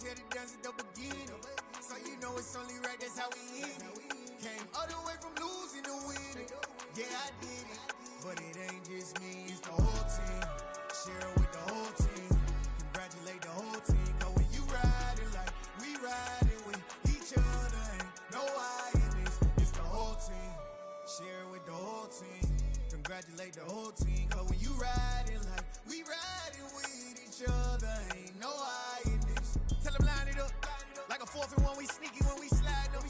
had to dance at the beginning. So you know it's only right, that's how we end it. Came all the way from losing to winning. Yeah, I did it, but it ain't just me, it's the whole team. Share it with the whole team. Congratulate the whole team. Cause when you riding like we riding with each other, ain't no I in this, it's the whole team. Share it with the whole team. Congratulate the whole team. Cause when you riding like we riding with each other, ain't no I in this. Tell them line it up. Like a 4th and 1, we sneaky when we slide them.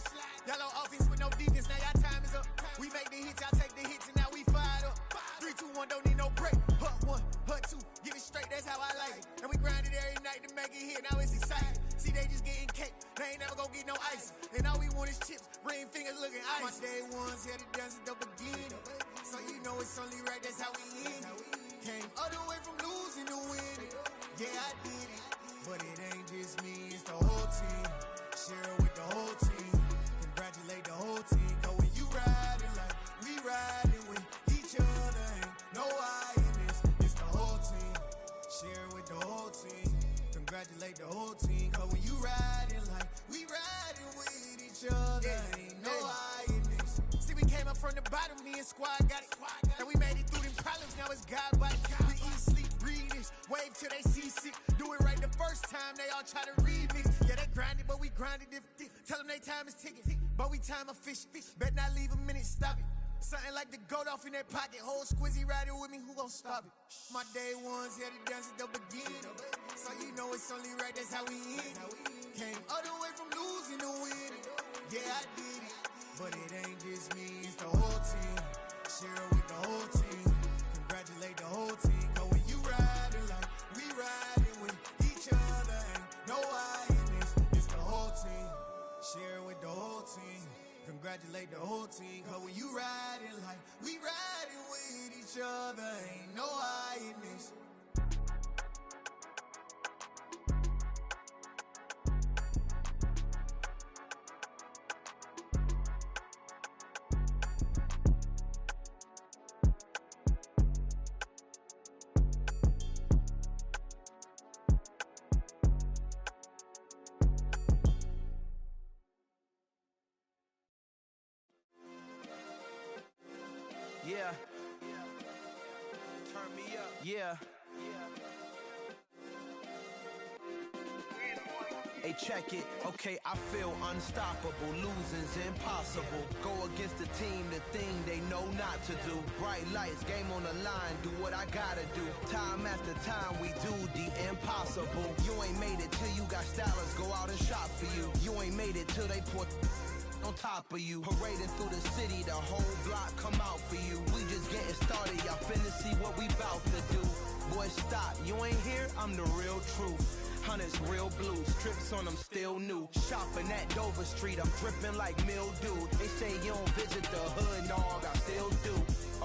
Y'all on offense with no defense, now y'all time is up. We make the hits, y'all take the hits, and now we fired up. 3, 2, 1, don't need no break. Hut 1, hut 2, give it straight, that's how I like it. And we grind it every night to make it hit, now it's exciting. See, they just getting cake, they ain't never gonna get no ice. And all we want is chips, ring fingers looking ice. My day ones had to dance at the beginning. So you know it's only right, that's how we end it. Came all the way from losing to winning. Yeah, I did it, but it ain't just me, it's the whole team. Share it with the whole team. Congratulate the whole team. Cause when you riding like we riding with each other, ain't no I in this, it's the whole team. Share it with the whole team. Congratulate the whole team. Cause when you riding like we riding with each other, ain't no I in this. See, we came up from the bottom, me and squad got it. And we made it through them problems, now it's God by it. We eat, sleep, breathe this, wave till they see sick. Do it right the first time, they all try to remix. Yeah, they grinded, but we grinded different. Tell them they time is ticking, but we time efficient. Bet not leave a minute, stop it. Something like the goat off in their pocket. Whole squizzy riding with me, who gon' stop it? My day ones had to dance at the beginning. So you know it's only right, that's how we end it. Came all the way from losing to winning. Yeah, I did it, but it ain't just me, it's the whole team. Share it with the whole team. Congratulate the whole team. Cause when you riding like we riding with each other, ain't no I in this, it's the whole team. Share it with the whole team. Congratulate the whole team. Cause when you riding like we riding with each other, ain't no I in this. Yeah. Turn me up. Yeah. Hey, check it. Okay, I feel unstoppable. Losing's impossible. Go against the team, the thing they know not to do. Bright lights, game on the line, do what I gotta do. Time after time, we do the impossible. You ain't made it till you got stylers go out and shop for you. You ain't made it till they put on top of you. Parading through the city, the whole block come out for you. We just getting started, y'all finna see what we bout to do. Boy, stop, you ain't here, I'm the real truth. Hunters, real blue, strips on them still new. Shopping at Dover Street, I'm dripping like mildew. They say you don't visit the hood, dog, I still do.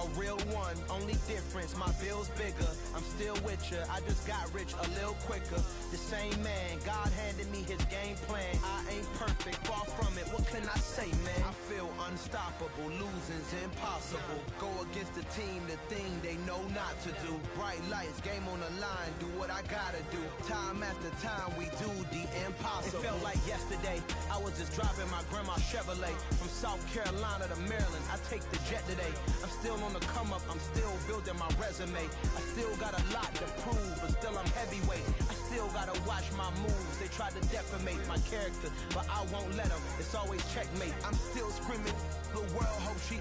A real one, only difference, my bill's bigger. I'm still with ya, I just got rich a little quicker. The same man, God handed me his game plan. I ain't perfect, far from it, what can I say, man? I feel unstoppable, losing's impossible. Go against the team, the thing they know not to do. Bright lights, game on the line, do what I gotta do. Time after time, we do the impossible. It felt like yesterday, I was just driving my grandma's Chevrolet. From South Carolina to Maryland, I take the jet today. I'm still on the come up, I'm still building my resume. I still got a lot to prove, but still I'm heavyweight. I still gotta watch my moves. They tried to defamate my character, but I won't let them. It's always checkmate. I'm still screaming, the world hope she.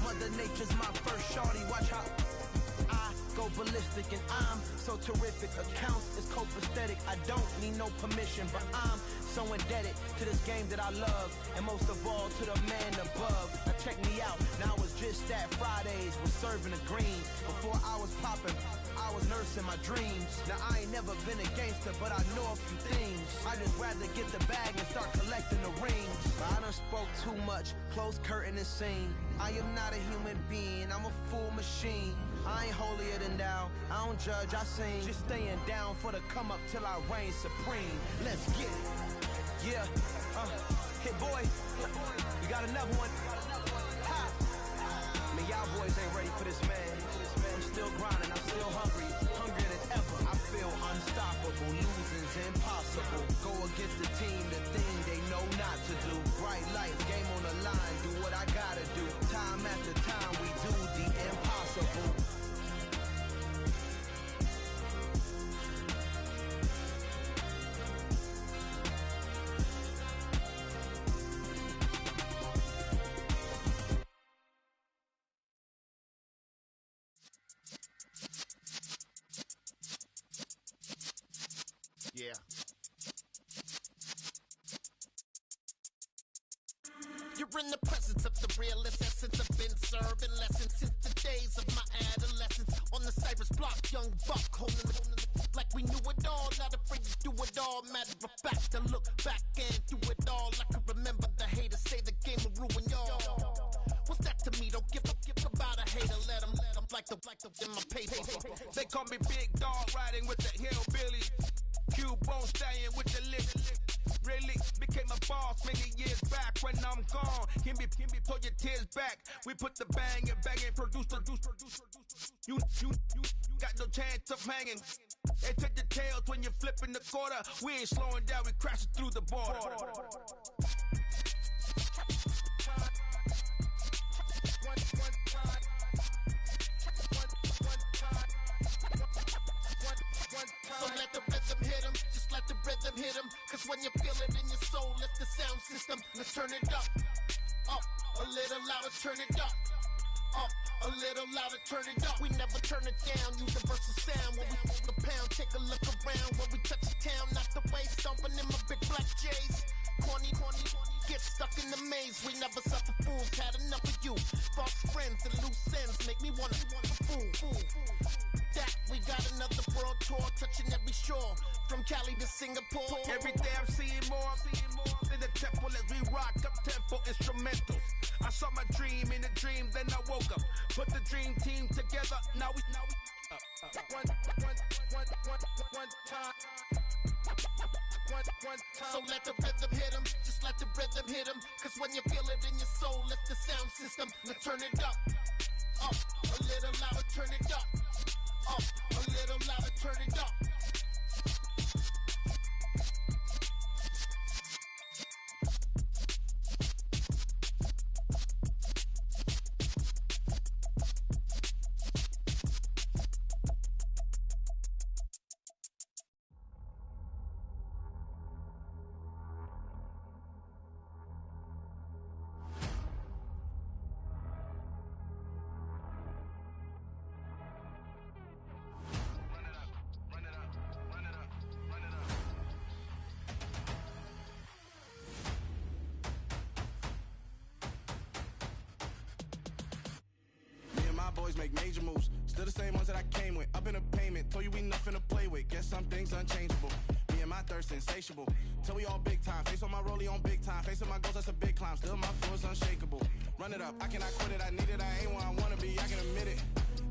Mother Nature's my first shorty, watch how I go ballistic and I'm so terrific. Accounts is copacetic, I don't need no permission, but I'm so indebted to this game that I love, and most of all to the man above. Now check me out, now it's just that Fridays was serving the greens. Before I was popping, I was nursing my dreams. Now I ain't never been a gangster, but I know a few things. I just rather get the bag and start collecting the rings. But I done spoke too much, close curtain and scene. I am not a human being, I'm a full machine. I ain't holier than thou, I don't judge, I sing. Just staying down for the come up till I reign supreme. Let's get it. Yeah, hit boy, you got another one. Ha. I mean, y'all boys ain't ready for this, man. I'm still grinding, I'm still hungry, hungrier than forever. I feel unstoppable, losing's impossible. Go against the team, the thing they know not to do. Bright lights, game on the line, do what I gotta do. Time after time, we do the impossible. Yeah. You're in the presence of the realest essence. I've been serving lessons since the days of my adolescence. On the Cypress block, young buck holding it like we knew it all. Not afraid to do it all. Matter of fact, I look back and do it all. I can remember the haters say the game will ruin y'all. What's that to me? Don't give about a hater. Let them like the in my paper. They call me Big Dog, riding with the hillbillies. Q-Bone stallion with the lick. Really became a boss many years back. When I'm gone, can be pull your tears back. We put the bang and produce. You got no chance of hanging. They take the tails when you're flipping the quarter. We ain't slowing down, we crashing through the border. So let the rhythm hit him, just let the rhythm hit him. Cause when you feel it in your soul, lift the sound system. Let's turn it up, a little louder, turn it up, a little louder, turn it up. We never turn it down, universal sound. When we move the pound, take a look around. When we touch the town, not the way, stomping in my big black J's. Corny, get stuck in the maze. We never suffer fools, had enough of you. False friends and loose ends make me wanna fool. That we got another world tour, touching every shore, from Cali to Singapore. Every day I'm seeing more in the temple as we rock up tempo instrumentals. I saw my dream in a dream, then I woke up. Put the dream team together, now we one time. So let the rhythm hit him, just let the rhythm hit him. Cause when you feel it in your soul, lift the sound system. Let's turn it up, a little louder, turn it up, a little louder, turn it up. Boys make major moves, still the same ones that I came with. Up in a payment, told you we nothing to play with. Guess some things unchangeable. Me and my thirst insatiable. Till we all big time. Face on my rollie on big time. Facing my goals, that's a big climb. Still my flow is unshakable. Run it up, I cannot quit it. I need it, I ain't where I wanna be. I can admit it.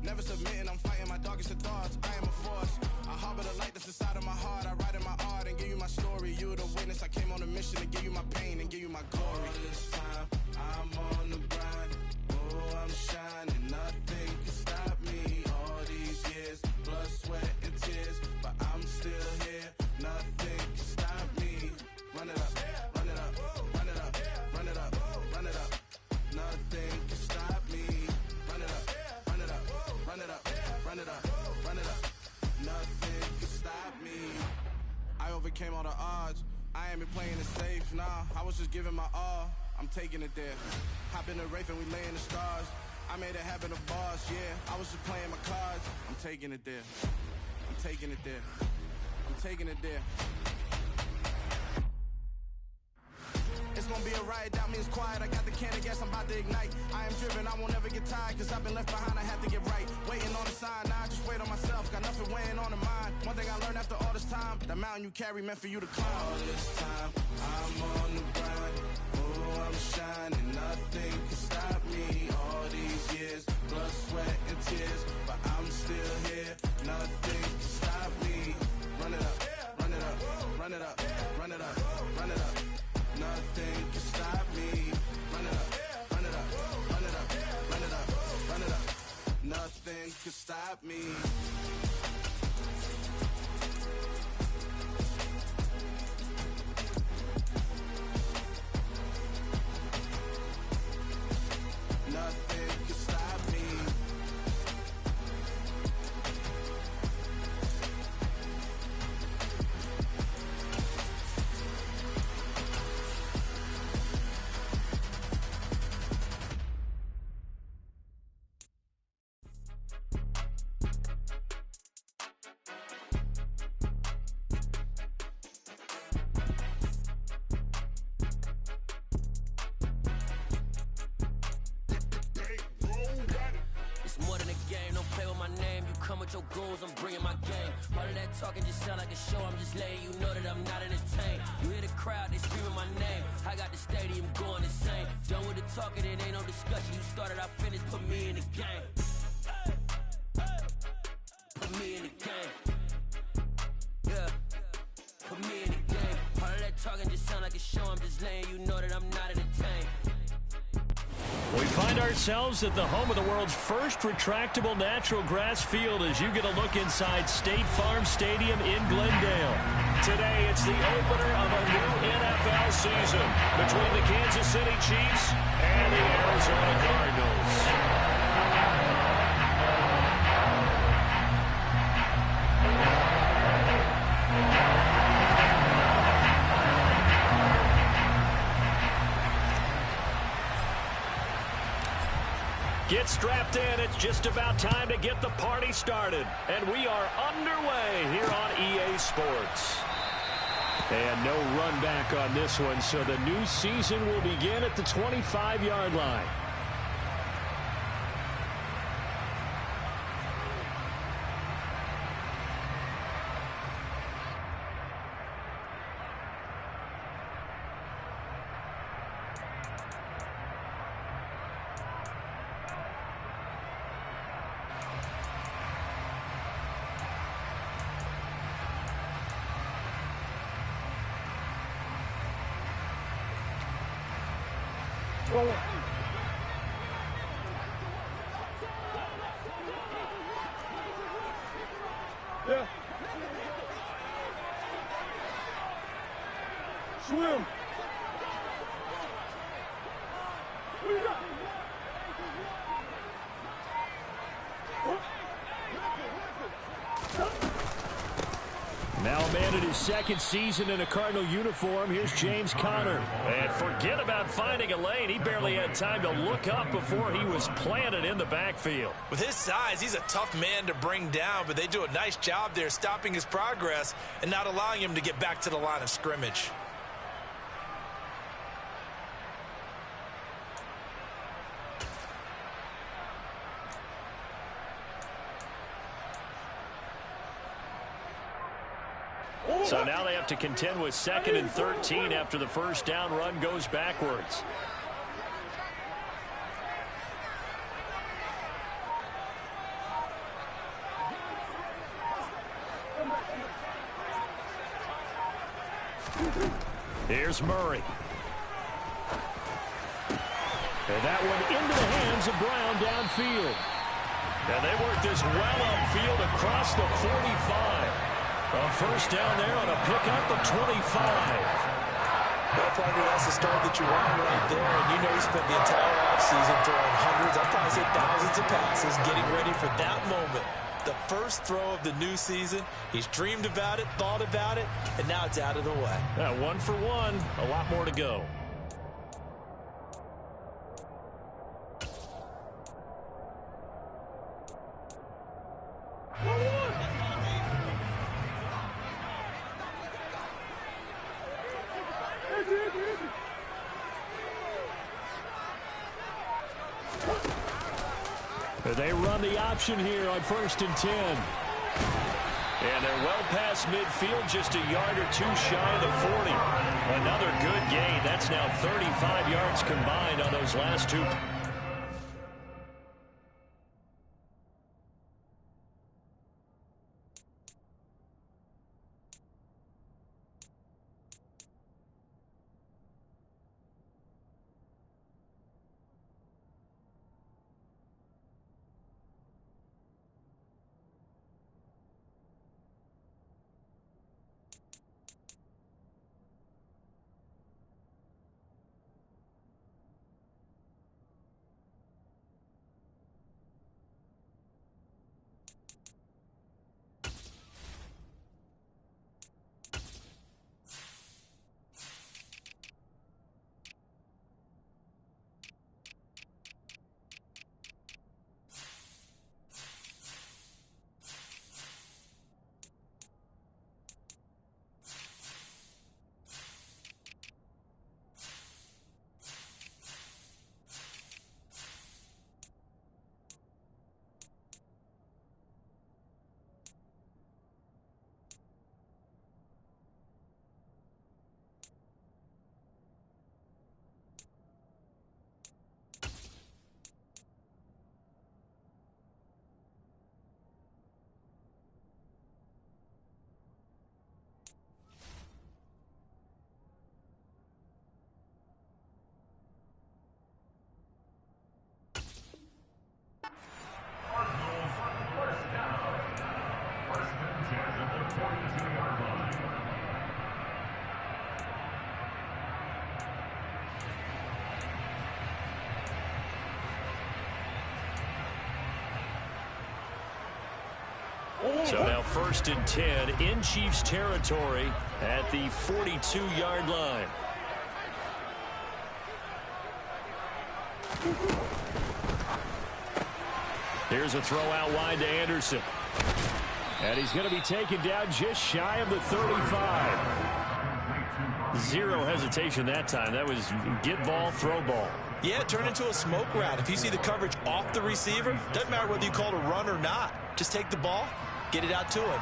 Never submitting, I'm fighting my darkest of thoughts. I am a force. I harbor the light that's inside of my heart. I write in my art and give you my story. You the witness. I came on a mission to give you my pain and give you my glory. All this time, I'm on the grind. Oh, I'm shining. Nothing can stop me. All these years, blood, sweat, and tears, but I'm still here. Nothing can stop me. Run it up, run it up, run it up, run it up, run it up. Nothing can stop me. Run it up, run it up, run it up, run it up, run it up. Nothing can stop me. I overcame all the odds. I ain't been playing it safe, nah. I was just giving my all. I'm taking it there. Hop in the Wraith and we lay in the stars. I made it happen to bars, yeah. I was just playing my cards. I'm taking it there. I'm taking it there. I'm taking it there. It's gonna be a riot, doubt me it's quiet. I got the can of gas, I'm about to ignite. I am driven, I won't ever get tired. Cause I've been left behind, I have to get right. Waiting on the sign, now I just wait on myself. Got nothing weighing on the mind. One thing I learned after all this time, the mountain you carry meant for you to climb. All this time, I'm on the grind. Oh, I'm shining, nothing can stop me. All these years, blood, sweat, and tears, but I'm still here. Nothing can stop me. Run it up, run it up, run it up, run it up, run it up. Nothing can stop me. Run it up, run it up, run it up, run it up, run it up. Nothing can stop me. my name. You come with your goons, I'm bringing my game. All of that talking just sound like a show. I'm just letting you know that I'm not entertained. You hear the crowd, they screaming my name. I got the stadium going insane. Done with the talking, it ain't no discussion. You started, I finished, put me in the game. Put me in the game. Yeah. Put me in the game. All of that talking just sound like a show. I'm just letting you know that I'm not entertained. We find ourselves at the home of the world's first retractable natural grass field as you get a look inside State Farm Stadium in Glendale. Today, it's the opener of a new NFL season between the Kansas City Chiefs and the Arizona Cardinals. Get strapped in. It's just about time to get the party started. And we are underway here on EA Sports. And no run back on this one, so the new season will begin at the 25-yard line. Yeah. Swim. Now a man in his second season in a Cardinal uniform. Here's James Conner. And forget about finding a lane. He barely had time to look up before he was planted in the backfield. With his size, he's a tough man to bring down, but they do a nice job there stopping his progress and not allowing him to get back to the line of scrimmage. So now they have to contend with 2nd and 13 after the first down run goes backwards. Here's Murray. And that one into the hands of Brown downfield. And they work this well upfield across the 45. A first down there on a pickup of 25. Well, Parker, that's the start that you want right there. And you know he spent the entire offseason throwing hundreds, I'd probably say thousands of passes, getting ready for that moment. The first throw of the new season. He's dreamed about it, thought about it, and now it's out of the way. Yeah, 1 for 1. A lot more to go. They run the option here on 1st and 10. And they're well past midfield, just a yard or two shy of the 40. Another good gain. That's now 35 yards combined on those last two. So now 1st and 10 in Chiefs territory at the 42-yard line. Here's a throw out wide to Anderson. And he's going to be taken down just shy of the 35. Zero hesitation that time. That was get ball, throw ball. Yeah, turn into a smoke route. If you see the coverage off the receiver, doesn't matter whether you call it a run or not. Just take the ball, get it out to him.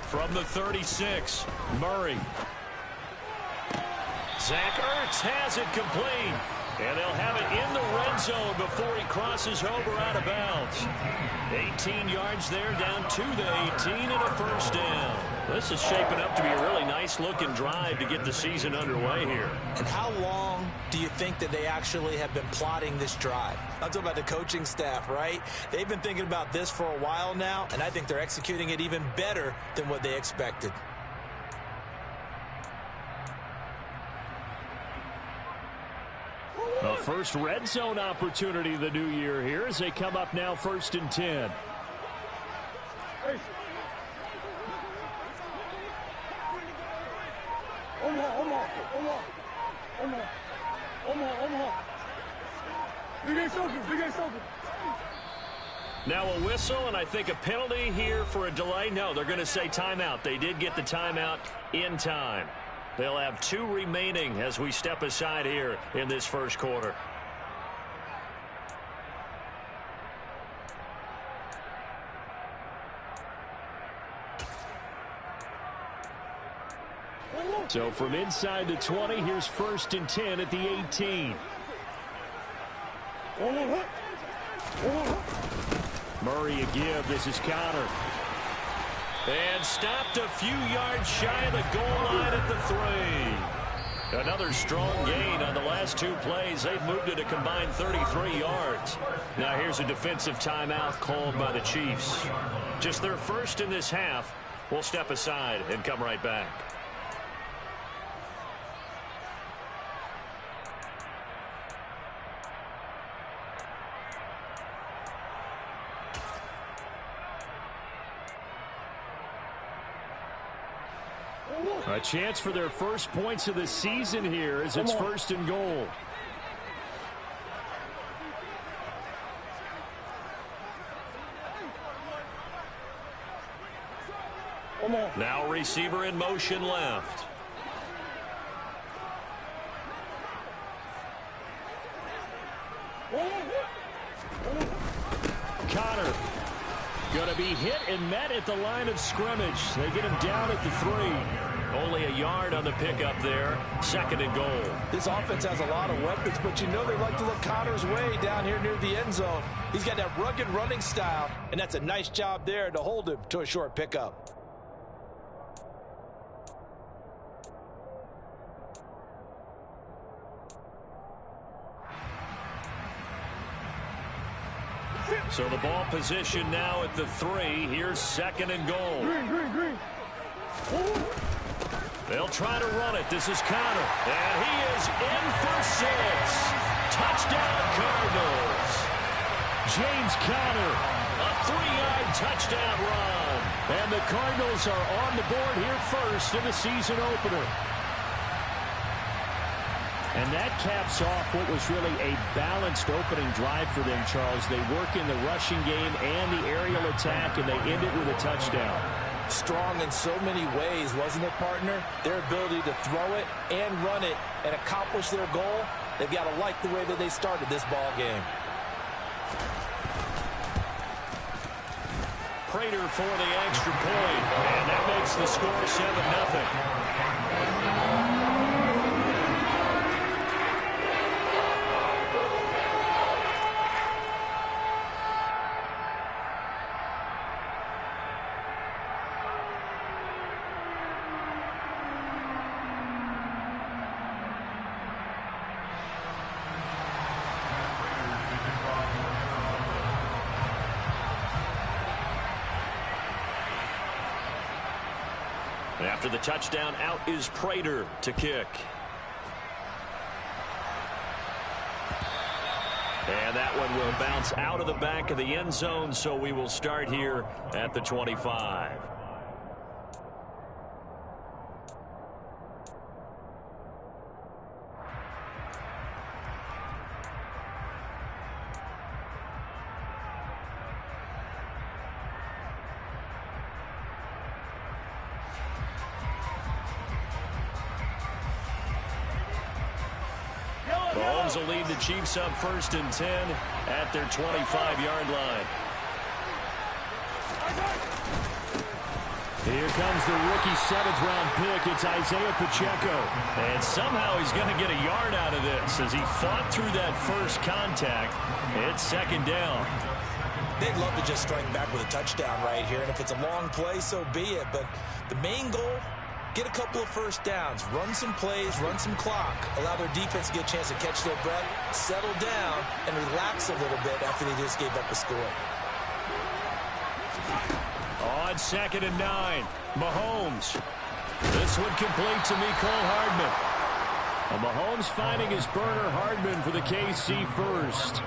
From the 36, Murray. Zach Ertz has it complete. And they'll have it in the red zone before he crosses over out of bounds. 18 yards there, down to the 18 and a first down. This is shaping up to be a really nice-looking drive to get the season underway here. And how long do you think that they actually have been plotting this drive? I'm talking about the coaching staff, right? They've been thinking about this for a while now, and I think they're executing it even better than what they expected. A first red zone opportunity of the new year here as they come up now 1st and 10. Now a whistle, and I think a penalty here for a delay. No, they're going to say timeout. They did get the timeout in time. They'll have 2 remaining as we step aside here in this first quarter. So from inside the 20, here's 1st and 10 at the 18. Murray a give. This is Connor. And stopped a few yards shy of the goal line at the 3. Another strong gain on the last 2 plays. They've moved it a combined 33 yards. Now here's a defensive timeout called by the Chiefs. Just their first in this half. We'll step aside and come right back. A chance for their first points of the season here as it's 1st and goal. Now receiver in motion left. Connor going to be hit and met at the line of scrimmage. They get him down at the 3. Only a yard on the pickup there. 2nd and goal. This offense has a lot of weapons, but you know they like to look Connor's way down here near the end zone. He's got that rugged running style, and that's a nice job there to hold him to a short pickup. So the ball position now at the 3. Here's 2nd and goal. Green. They'll try to run it. This is Connor. And he is in for 6. Touchdown Cardinals. James Conner, a 3-yard touchdown run. And the Cardinals are on the board here first in the season opener. And that caps off what was really a balanced opening drive for them, Charles. They work in the rushing game and the aerial attack, and they end it with a touchdown. Strong in so many ways, wasn't it, partner? Their ability to throw it and run it and accomplish their goal, they've got to like the way that they started this ball game. Prater for the extra point, and that makes the score 7-0. After the touchdown, out is Prater to kick. And that one will bounce out of the back of the end zone, so we will start here at the 25. Mahomes will lead the Chiefs up 1st and 10 at their 25-yard line. Here comes the rookie 7th-round pick. It's Isaiah Pacheco. And somehow he's going to get a yard out of this as he fought through that first contact. It's 2nd down. They'd love to just strike back with a touchdown right here. And if it's a long play, so be it. But the main goal, get a couple of first downs, run some plays, run some clock, allow their defense to get a chance to catch their breath, settle down, and relax a little bit after they just gave up a score. On 2nd and 9, Mahomes. This one complete to Mecole Hardman. Well, Mahomes finding his burner, Hardman, for the KC first.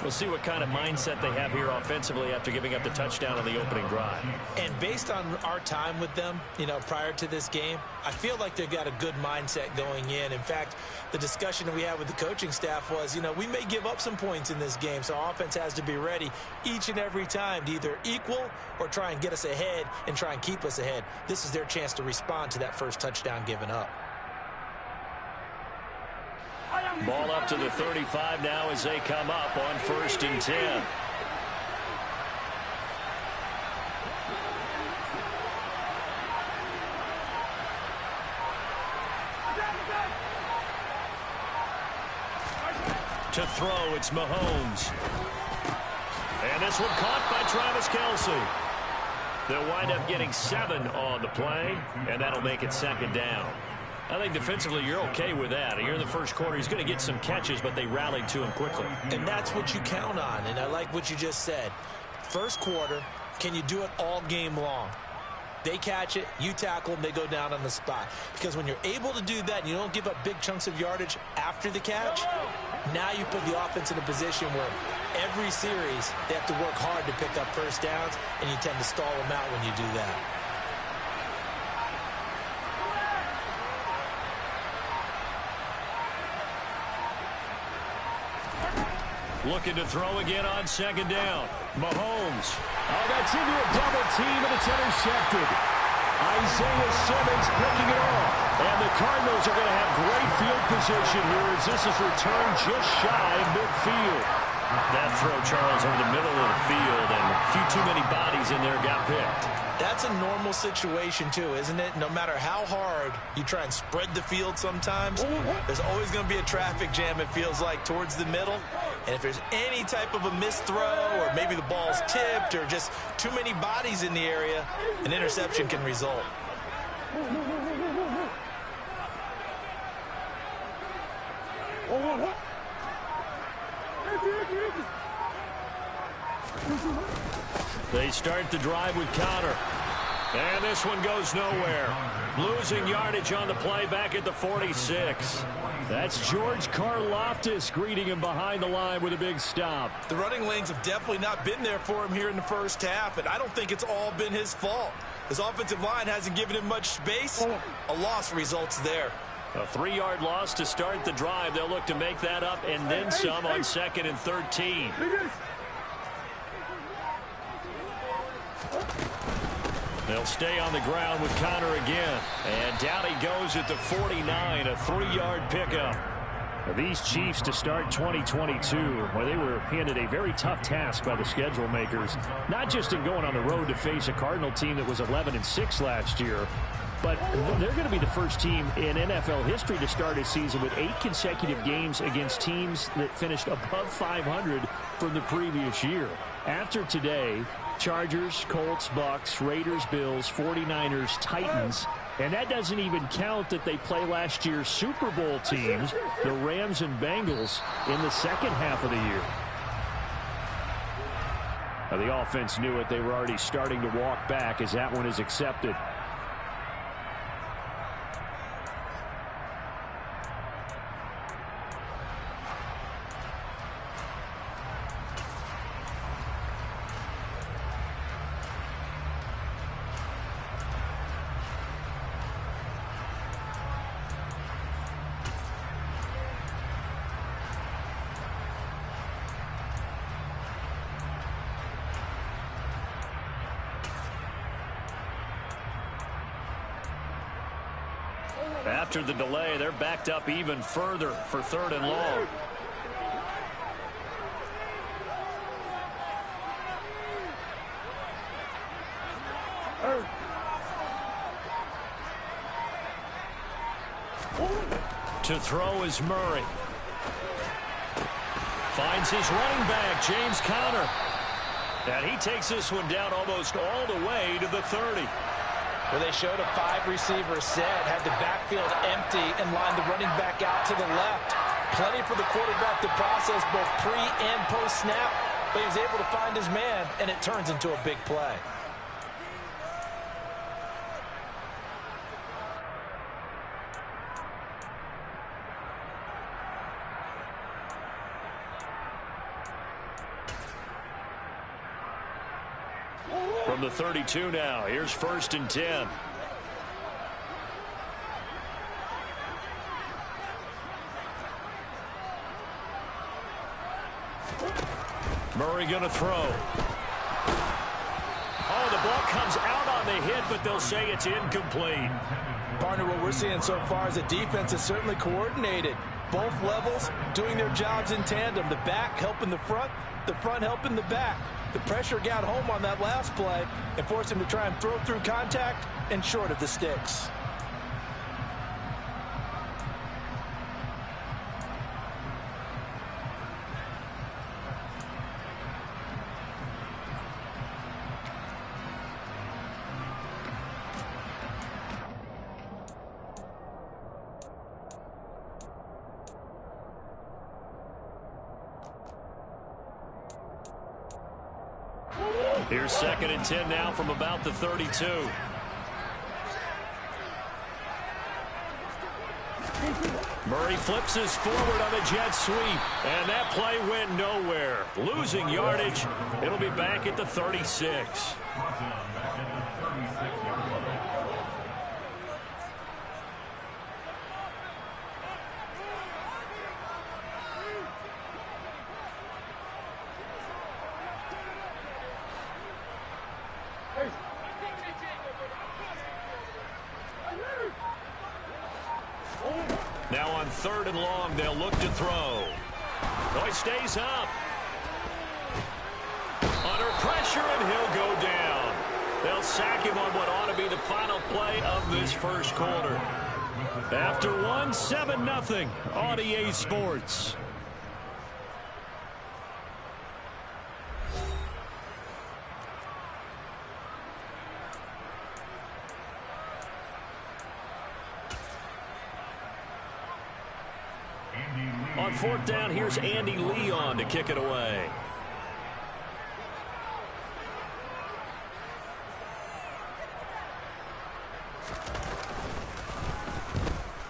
We'll see what kind of mindset they have here offensively after giving up the touchdown on the opening drive. And based on our time with them, prior to this game, I feel like they've got a good mindset going in. In fact, the discussion that we had with the coaching staff was, we may give up some points in this game, so our offense has to be ready each and every time to either equal or try and get us ahead and try and keep us ahead. This is their chance to respond to that first touchdown given up. Ball up to the 35 now as they come up on 1st and 10. To throw, it's Mahomes. And this one caught by Travis Kelce. They'll wind up getting 7 on the play, and that'll make it 2nd down. I think defensively you're okay with that. Here in the first quarter, he's going to get some catches, but they rallied to him quickly. And that's what you count on, and I like what you just said. First quarter, can you do it all game long? They catch it, you tackle them, they go down on the spot. Because when you're able to do that and you don't give up big chunks of yardage after the catch, now you put the offense in a position where every series they have to work hard to pick up first downs, and you tend to stall them out when you do that. Looking to throw again on 2nd down. Mahomes. Oh, that's into a double team, and it's intercepted. Isaiah Simmons picking it off. And the Cardinals are going to have great field position here as this is returned just shy of midfield. That throw, Charles, over the middle of the field, and a few too many bodies in there got picked. That's a normal situation, too, isn't it? No matter how hard you try and spread the field sometimes, there's always going to be a traffic jam, it feels like, towards the middle. And if there's any type of a missed throw or maybe the ball's tipped or just too many bodies in the area, an interception can result. They start the drive with Connor. And this one goes nowhere. Losing yardage on the play back at the 46. That's George Karlaftis greeting him behind the line with a big stop. The running lanes have definitely not been there for him here in the first half, and I don't think it's all been his fault. His offensive line hasn't given him much space. A loss results there. A 3-yard loss to start the drive. They'll look to make that up and then some on 2nd and 13. They'll stay on the ground with Connor again. And down he goes at the 49, a 3-yard pickup. These Chiefs to start 2022, well, they were handed a very tough task by the schedule makers, not just in going on the road to face a Cardinal team that was 11-6 last year, but they're going to be the first team in NFL history to start a season with 8 consecutive games against teams that finished above 500 from the previous year. After today, Chargers, Colts, Bucks, Raiders, Bills, 49ers, Titans, and that doesn't even count that they play last year's Super Bowl teams, the Rams and Bengals, in the second half of the year. Now, the offense knew it. They were already starting to walk back as that one is accepted. After the delay, they're backed up even further for 3rd and long. To throw is Murray. Finds his running back, James Conner. And he takes this one down almost all the way to the 30. Well, they showed a 5-receiver set, had the backfield empty, and lined the running back out to the left. Plenty for the quarterback to process both pre- and post-snap, but he was able to find his man, and it turns into a big play. From the 32 now, here's 1st and 10. Murray going to throw. Oh, the ball comes out on the hit, but they'll say it's incomplete. Partner, what we're seeing so far is the defense is certainly coordinated. Both levels doing their jobs in tandem. The back helping the front helping the back. The pressure got home on that last play and forced him to try and throw through contact and short of the sticks. Here's 2nd and 10 now from about the 32. Murray flips us forward on a jet sweep, and that play went nowhere. Losing yardage. It'll be back at the 36. Now on 3rd and long, they'll look to throw. Oh, he stays up. Under pressure, and he'll go down. They'll sack him on what ought to be the final play of this first quarter. After 7-0 on EA Sports. On 4th down, here's Andy Leon to kick it away.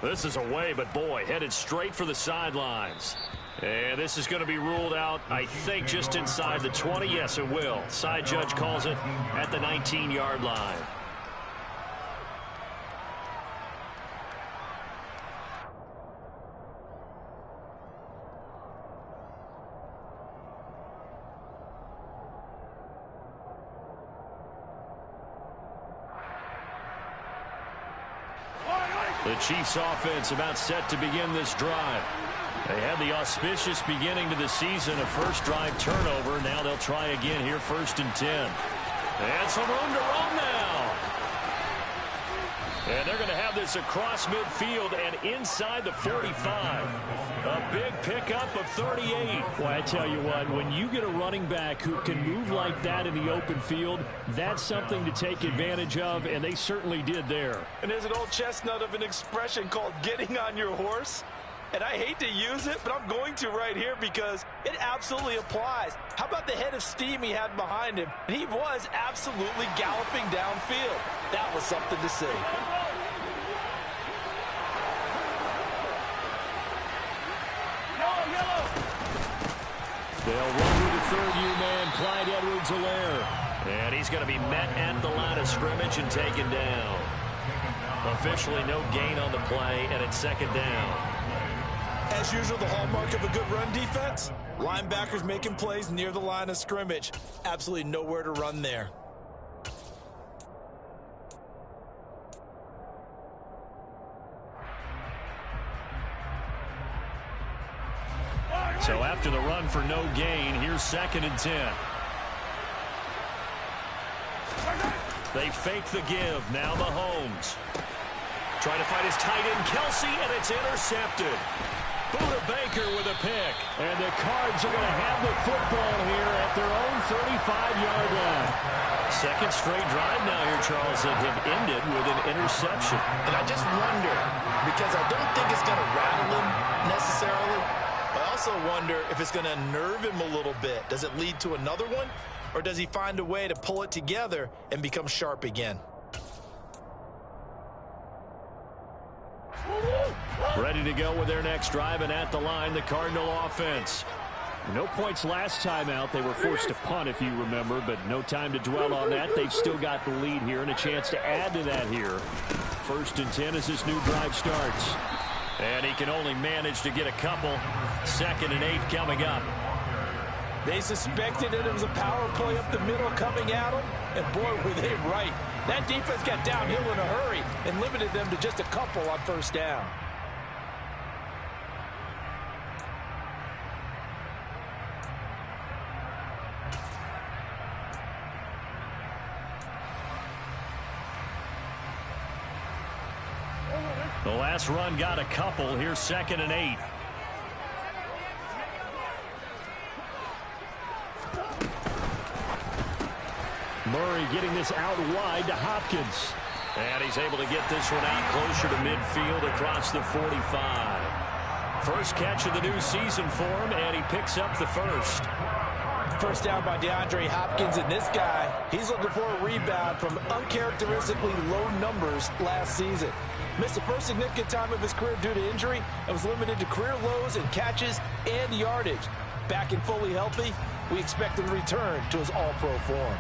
This is away, but boy, headed straight for the sidelines. And this is going to be ruled out, I think, just inside the 20. Yes, it will. Side judge calls it at the 19-yard line. The Chiefs offense about set to begin this drive. They had the auspicious beginning to the season, a first drive turnover. Now they'll try again here, 1st and 10. And some room to run now. And they're going to have this across midfield and inside the 45. A big pickup of 38. Well, I tell you what, when you get a running back who can move like that in the open field, that's something to take advantage of, and they certainly did there. And there's an old chestnut of an expression called getting on your horse. And I hate to use it, but I'm going to right here because it absolutely applies. How about the head of steam he had behind him? And he was absolutely galloping downfield. That was something to see. They'll run with the 3rd-year man, Clyde Edwards-Helaire. And he's going to be met at the line of scrimmage and taken down. Officially no gain on the play, and it's 2nd down. As usual, the hallmark of a good run defense, linebackers making plays near the line of scrimmage. Absolutely nowhere to run there. The 2 now So after the run for no gain, here's 2nd and 10. They fake the give. Now Mahomes. Trying to find his tight end, Kelsey, and it's intercepted. Buda Baker with a pick. And the Cards are going to have the football here at their own 35-yard line. Second straight drive now here, Charles, that have ended with an interception. And I just wonder, because I don't think it's going to rattle him necessarily, I also wonder if it's going to nerve him a little bit. Does it lead to another one, or does he find a way to pull it together and become sharp again? Ready to go with their next drive, and at the line, the Cardinal offense. No points last time out. They were forced to punt, if you remember, but no time to dwell on that. They've still got the lead here and a chance to add to that here. 1st and 10 as this new drive starts. And he can only manage to get a couple. 2nd and 8 coming up. They suspected it was a power play up the middle coming at them, and boy, were they right. That defense got downhill in a hurry and limited them to just a couple on 1st down. The last run got a couple. Here's 2nd and 8. Murray getting this out wide to Hopkins. And he's able to get this one out closer to midfield across the 45. First catch of the new season for him, and he picks up the first. First down by DeAndre Hopkins, and this guy, he's looking for a rebound from uncharacteristically low numbers last season. Missed the first significant time of his career due to injury and was limited to career lows in catches and yardage. Back and fully healthy, we expect him to return to his all-pro form.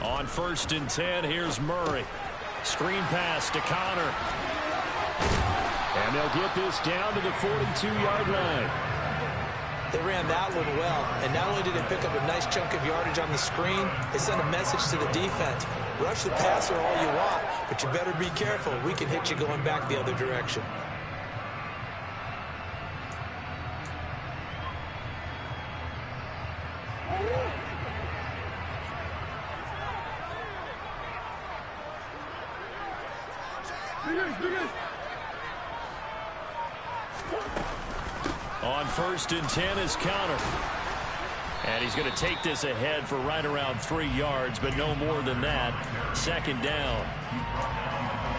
On 1st and 10, here's Murray. Screen pass to Connor. And they'll get this down to the 42-yard line. They ran that one well, and not only did they pick up a nice chunk of yardage on the screen, they sent a message to the defense. Rush the passer all you want, but you better be careful. We can hit you going back the other direction. On 1st and 10 is Connor. And he's going to take this ahead for right around 3 yards, but no more than that. 2nd down.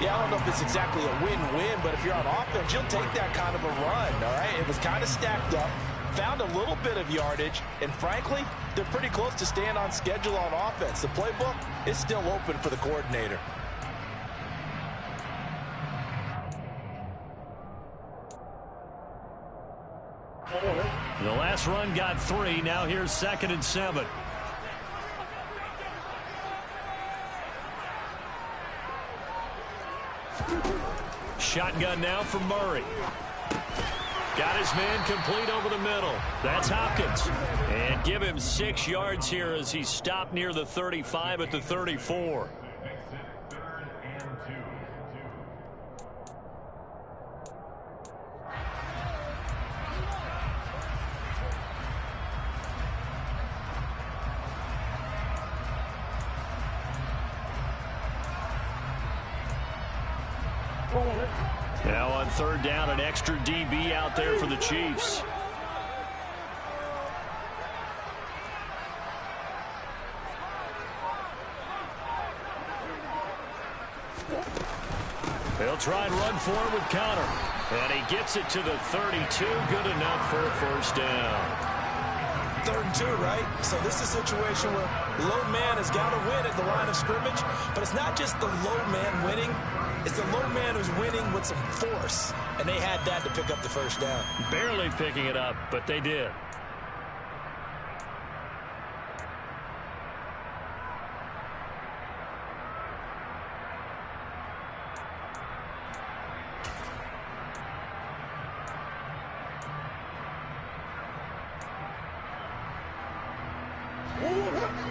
Yeah, I don't know if it's exactly a win-win, but if you're on offense, you'll take that kind of a run, all right? It was kind of stacked up, found a little bit of yardage, and frankly, they're pretty close to staying on schedule on offense. The playbook is still open for the coordinator. The last run got 3. Now here's 2nd and 7. Shotgun now for Murray. Got his man complete over the middle. That's Hopkins. And give him 6 yards here as he stopped near the 35 at the 34. Now on 3rd down, an extra DB out there for the Chiefs. They'll try and run forward with Connor. And he gets it to the 32. Good enough for a 1st down. 3rd and 2, right? So this is a situation where low man has got to win at the line of scrimmage, but it's not just the low man winning. It's the low man who's winning with some force, and they had that to pick up the 1st down. Barely picking it up, but they did.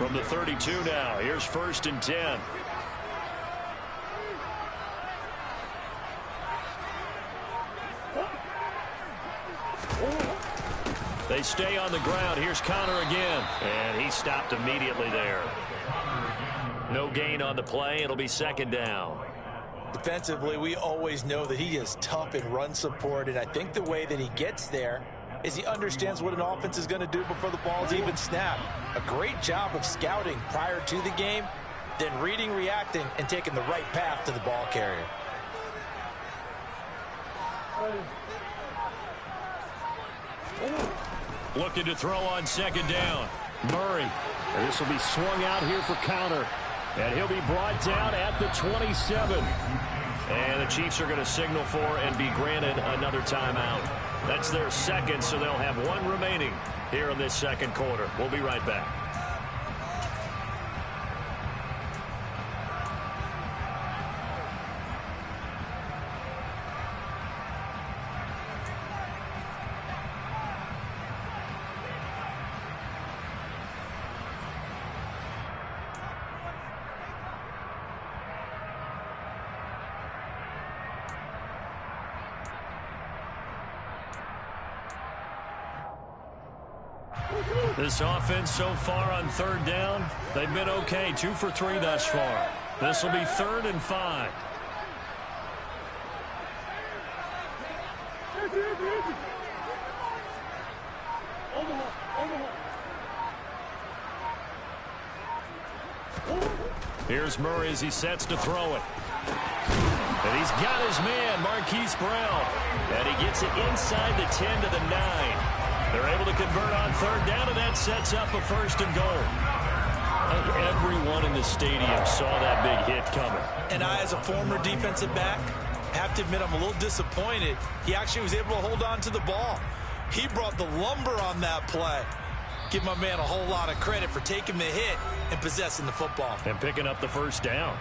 From the 32 now, here's 1st and 10. They stay on the ground. Here's Connor again. And he stopped immediately there. No gain on the play. It'll be 2nd down. Defensively, we always know that he is tough in run support, and I think the way that he gets there is he understands what an offense is going to do before the ball's even snapped. A great job of scouting prior to the game, then reading, reacting, and taking the right path to the ball carrier. Looking to throw on 2nd down. Murray. And this will be swung out here for Connor. And he'll be brought down at the 27. And the Chiefs are going to signal for and be granted another timeout. That's their 2nd, so they'll have 1 remaining here in this 2nd quarter. We'll be right back. This offense so far on 3rd down, they've been okay. 2 for 3 thus far. This will be 3rd and 5. Here's Murray as he sets to throw it. And he's got his man, Marquise Brown. And he gets it inside the 10 to the 9. They're able to convert on 3rd down, and that sets up a 1st and goal. I think everyone in the stadium saw that big hit coming. And I, as a former defensive back, have to admit I'm a little disappointed. He actually was able to hold on to the ball. He brought the lumber on that play. Give my man a whole lot of credit for taking the hit and possessing the football. And picking up the 1st down.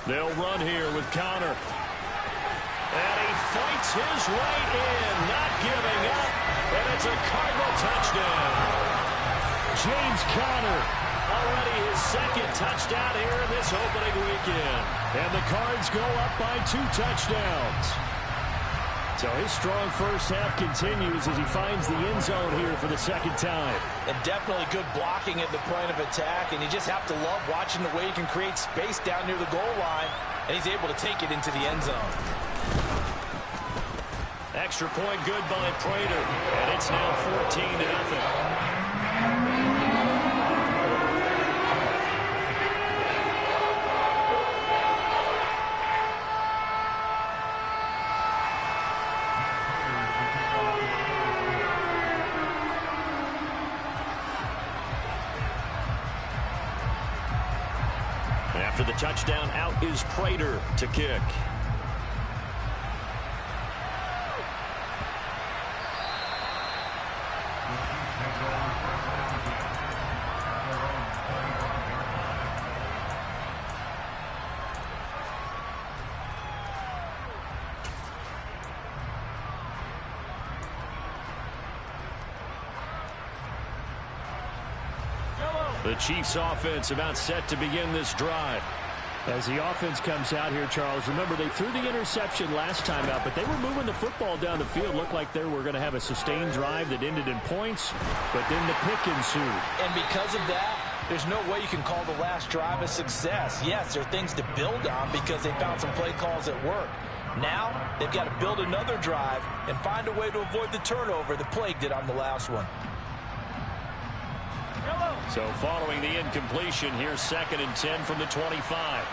They'll run here with Connor. And he fights his way in, not giving up. And it's a Cardinal touchdown. James Conner, already his 2nd touchdown here in this opening weekend. And the Cards go up by 2 touchdowns. So his strong first half continues as he finds the end zone here for the 2nd time. And definitely good blocking at the point of attack, and you just have to love watching the way he can create space down near the goal line, and he's able to take it into the end zone. Extra point good by Prater, and it's now 14-0. After the touchdown, out is Prater to kick. The Chiefs offense about set to begin this drive. As the offense comes out here, Charles, remember they threw the interception last time out, but they were moving the football down the field. Looked like they were going to have a sustained drive that ended in points, but then the pick ensued. And because of that, there's no way you can call the last drive a success. Yes, there are things to build on because they found some play calls that work. Now, they've got to build another drive and find a way to avoid the turnover that plagued it on the last one. So following the incompletion, here's 2nd and 10 from the 25.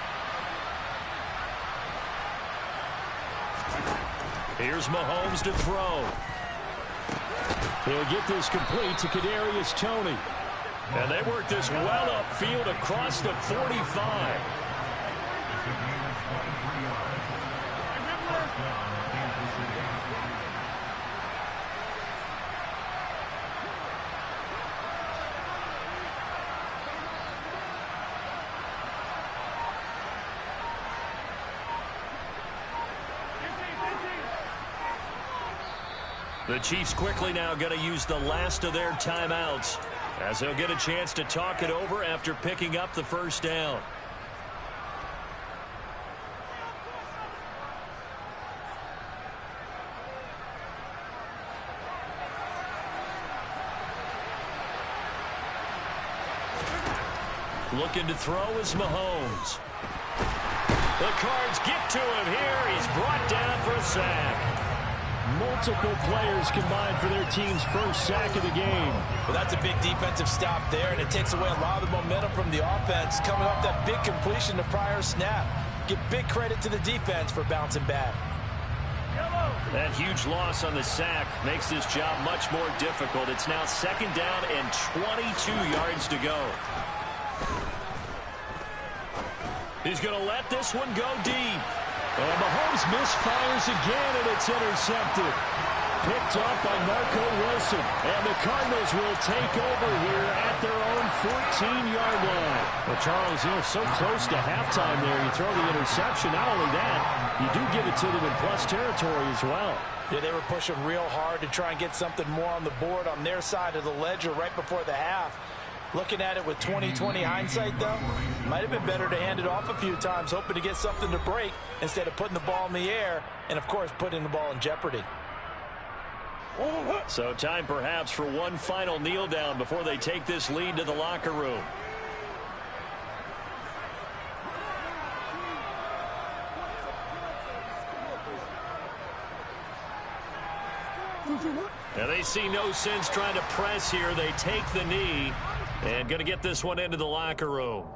Here's Mahomes to throw. He'll get this complete to Kadarius Toney. And they work this well upfield across the 45. The Chiefs quickly now going to use the last of their timeouts as they'll get a chance to talk it over after picking up the first down. Looking to throw is Mahomes. The Cards get to him here. He's brought down for a sack. Multiple players combined for their team's first sack of the game. Well, that's a big defensive stop there, and it takes away a lot of the momentum from the offense coming off that big completion the prior snap. Give big credit to the defense for bouncing back. That huge loss on the sack makes this job much more difficult. It's now 2nd down and 22 yards to go. He's going to let this one go deep. And Mahomes misfires again, and it's intercepted. Picked up by Marco Wilson. And the Cardinals will take over here at their own 14-yard line. Well, Charles, so close to halftime there. You throw the interception. Not only that, you do give it to them in plus territory as well. Yeah, they were pushing real hard to try and get something more on the board on their side of the ledger right before the half. Looking at it with 20/20 hindsight, though, might have been better to hand it off a few times, hoping to get something to break instead of putting the ball in the air and, of course, putting the ball in jeopardy. So time perhaps for one final kneel down before they take this lead to the locker room. And they see no sense trying to press here. They take the knee and going to get this one into the locker room.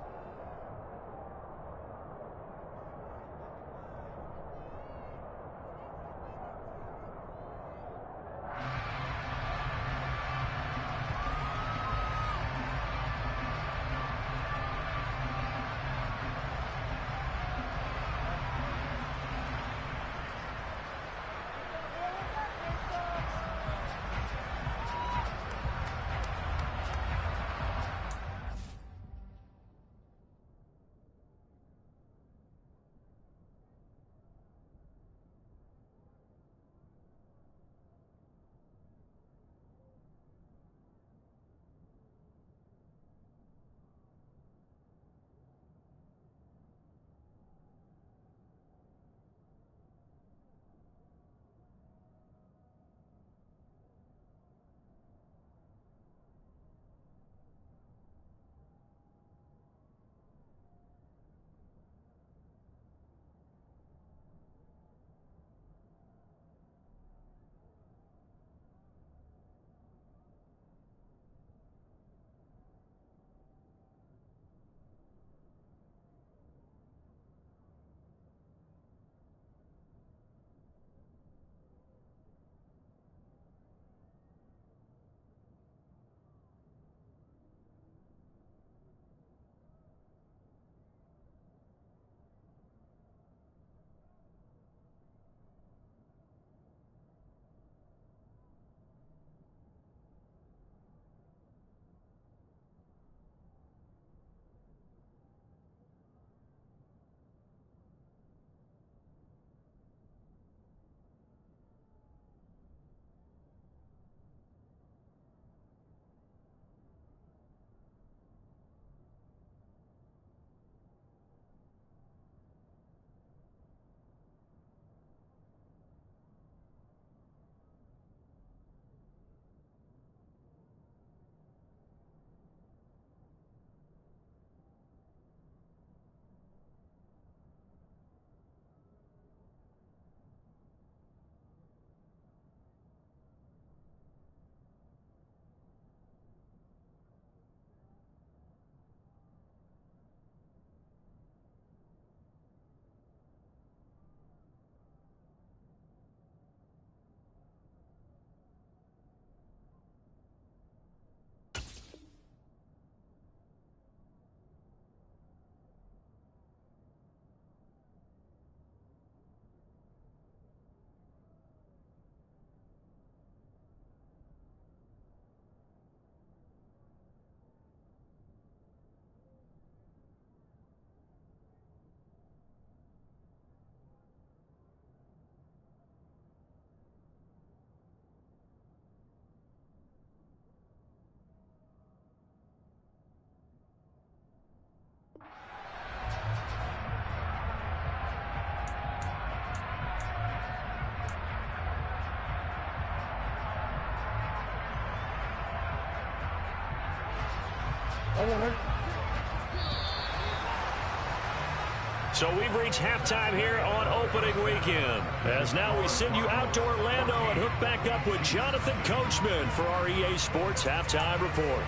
So we've reached halftime here on opening weekend. As now we send you out to Orlando and hook back up with Jonathan Coachman for our EA Sports Halftime Report.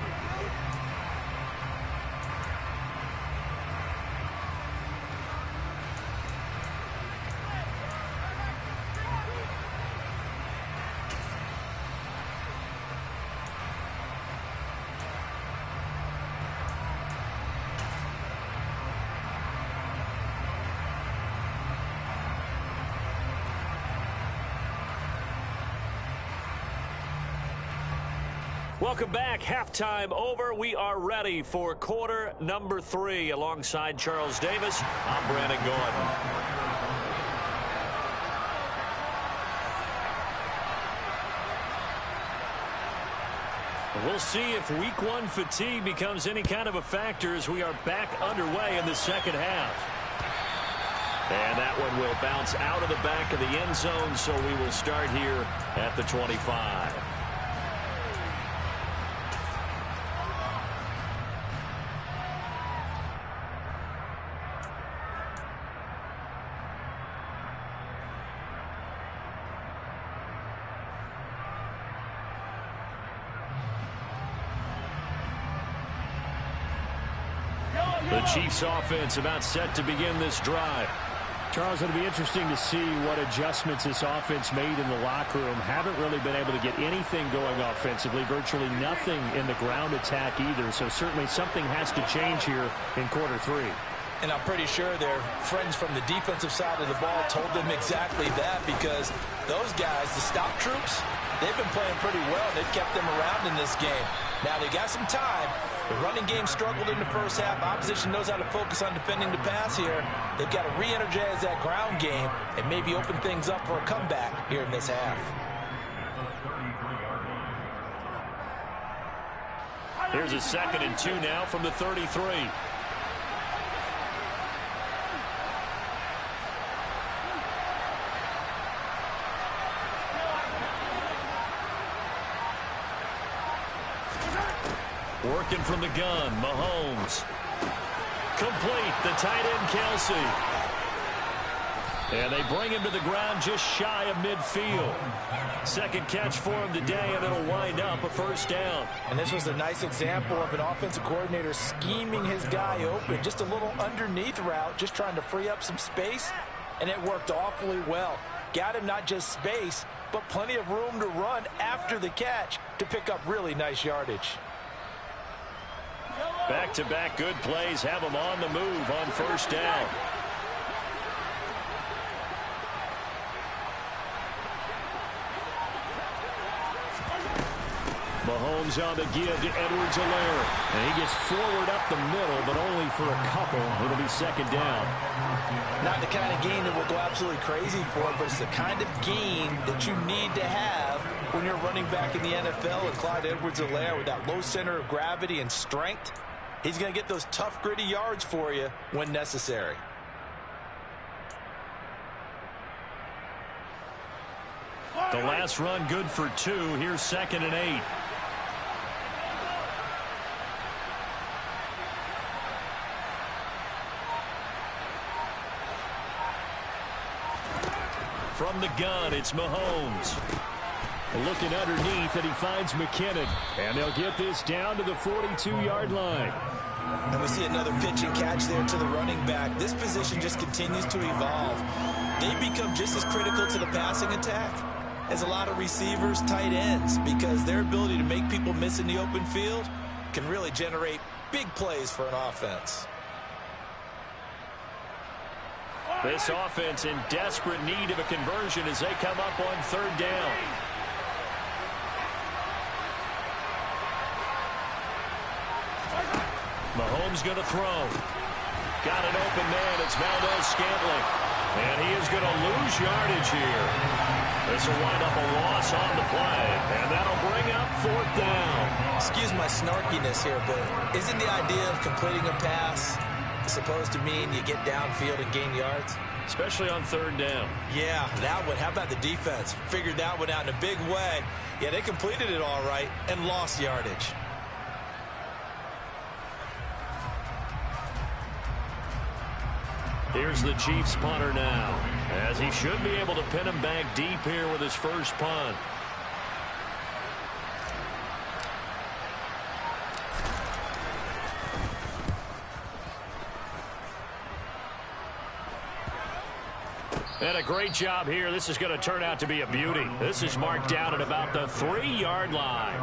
Welcome back. Halftime over. We are ready for quarter number 3. Alongside Charles Davis, I'm Brandon Gordon. We'll see if week 1 fatigue becomes any kind of a factor as we are back underway in the second half. And that one will bounce out of the back of the end zone, so we will start here at the 25. The Chiefs offense about set to begin this drive. Charles, it'll be interesting to see what adjustments this offense made in the locker room. Haven't really been able to get anything going offensively, virtually nothing in the ground attack either. So certainly something has to change here in quarter 3. And I'm pretty sure their friends from the defensive side of the ball told them exactly that, because those guys, the stop troops, they've been playing pretty well. They've kept them around in this game. Now they got some time. The running game struggled in the first half. Opposition knows how to focus on defending the pass here. They've got to re-energize that ground game and maybe open things up for a comeback here in this half. Here's a 2nd and 2 now from the 33. Working from the gun, Mahomes. Complete, the tight end, Kelsey. And they bring him to the ground just shy of midfield. Second catch for him today, and it'll wind up a first down. And this was a nice example of an offensive coordinator scheming his guy open. Just a little underneath route, just trying to free up some space, and it worked awfully well. Got him not just space, but plenty of room to run after the catch to pick up really nice yardage. Back-to-back good plays have them on the move on first down. Mahomes on the give to Edwards-Helaire. And he gets forward up the middle, but only for a couple. It'll be second down. Not the kind of gain that will go absolutely crazy for, but it's the kind of gain that you need to have when you're running back in the NFL. And Clyde Edwards-Helaire, with that low center of gravity and strength, he's going to get those tough, gritty yards for you when necessary. The last run good for 2. Here's 2nd and 8. From the gun, it's Mahomes. Looking underneath, and he finds McKinnon. And they'll get this down to the 42-yard line. And we see another pitch and catch there to the running back. This position just continues to evolve. They become just as critical to the passing attack as a lot of receivers, tight ends, because their ability to make people miss in the open field can really generate big plays for an offense. This offense in desperate need of a conversion as they come up on 3rd down. Mahomes going to throw. Got an open man. It's Valdez-Scantling. And he is going to lose yardage here. This will wind up a loss on the play. And that'll bring up 4th down. Excuse my snarkiness here, but isn't the idea of completing a pass supposed to mean you get downfield and gain yards? Especially on 3rd down. Yeah, that one. How about the defense? Figured that one out in a big way. Yeah, they completed it all right and lost yardage. Here's the Chiefs punter now, as he should be able to pin him back deep here with his first punt. And a great job here. This is going to turn out to be a beauty. This is marked down at about the 3-yard line.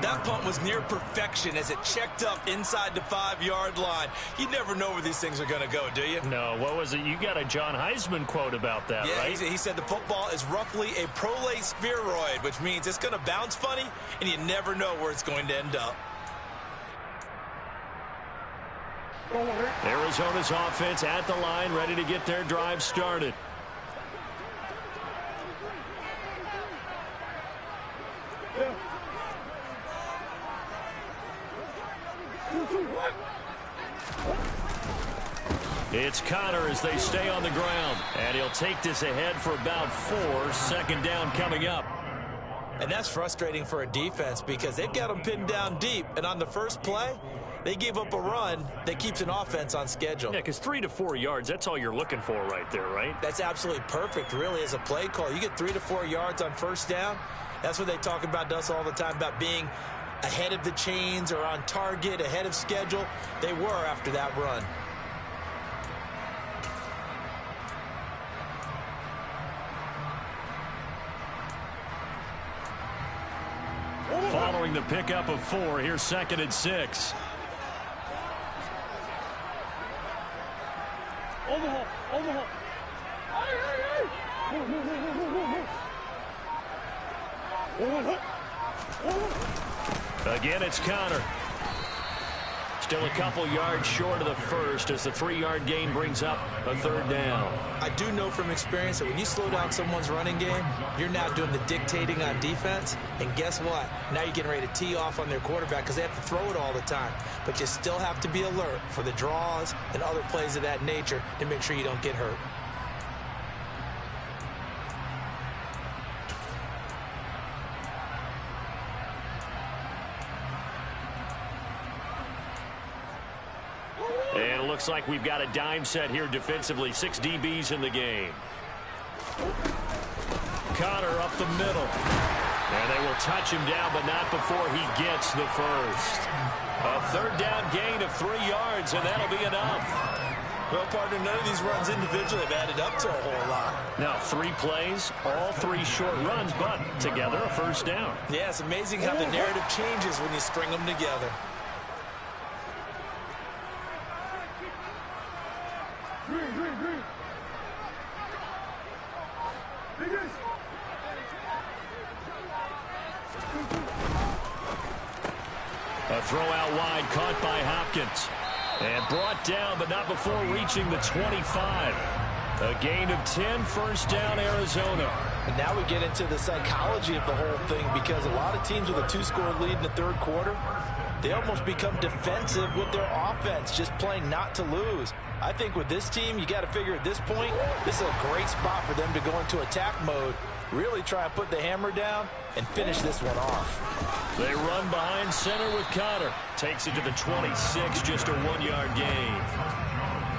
That punt was near perfection as it checked up inside the 5-yard line. You never know where these things are going to go, do you? No, what was it? You got a John Heisman quote about that, right? He said the football is roughly a prolate spheroid, which means it's going to bounce funny, and you never know where it's going to end up. Arizona's offense at the line, ready to get their drive started. It's Connor as they stay on the ground. And he'll take this ahead for about 4. Second down coming up. And that's frustrating for a defense because they've got them pinned down deep. And on the first play, they gave up a run that keeps an offense on schedule. Yeah, because 3 to 4 yards, that's all you're looking for right there, right? That's absolutely perfect, really, as a play call. You get 3 to 4 yards on first down. That's what they talk about to us all the time, about being ahead of the chains or on target, ahead of schedule. They were after that run. Following the pickup of 4, here's 2nd and 6. Again, it's Connor. Still a couple yards short of the first as the 3-yard gain brings up a 3rd down. I do know from experience that when you slow down someone's running game, you're now doing the dictating on defense. And guess what? Now you're getting ready to tee off on their quarterback because they have to throw it all the time. But you still have to be alert for the draws and other plays of that nature to make sure you don't get hurt. And it looks like we've got a dime set here defensively. 6 DBs in the game. Connor up the middle. And they will touch him down, but not before he gets the first. A 3rd down gain of 3 yards, and that'll be enough. Well, partner, none of these runs individually have added up to a whole lot. Now, 3 plays, all 3 short runs, but together a first down. Yeah, it's amazing how the narrative changes when you string them together. A throw out wide, caught by Hopkins. And brought down, but not before reaching the 25. A gain of 10, first down, Arizona. And now we get into the psychology of the whole thing because a lot of teams with a 2-score lead in the 3rd quarter, they almost become defensive with their offense, just playing not to lose. I think with this team, you got to figure at this point, this is a great spot for them to go into attack mode, really try and put the hammer down and finish this one off. They run behind center with Connor. Takes it to the 26, just a 1-yard gain.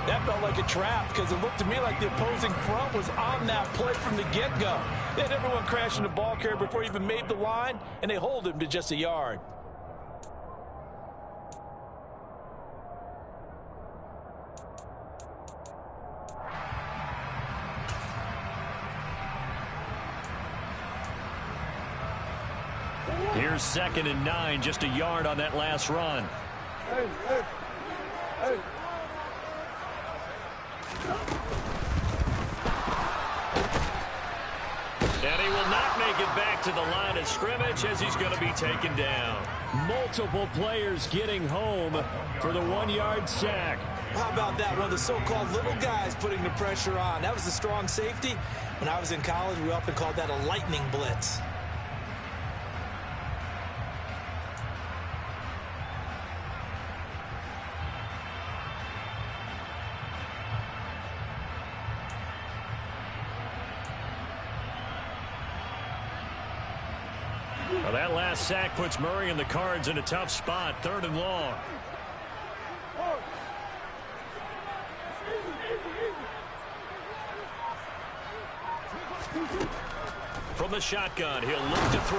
That felt like a trap because it looked to me like the opposing front was on that play from the get-go. They had everyone crashing the ball carrier before he even made the line, and they hold him to just a yard. Here's 2nd and 9, just a yard on that last run. And he will not make it back to the line of scrimmage as he's going to be taken down. Multiple players getting home for the 1-yard sack. How about that? One of the so-called little guys putting the pressure on. That was the strong safety. When I was in college, we often called that a lightning blitz. Well, that last sack puts Murray and the Cards in a tough spot, 3rd and long. From the shotgun, he'll look to throw.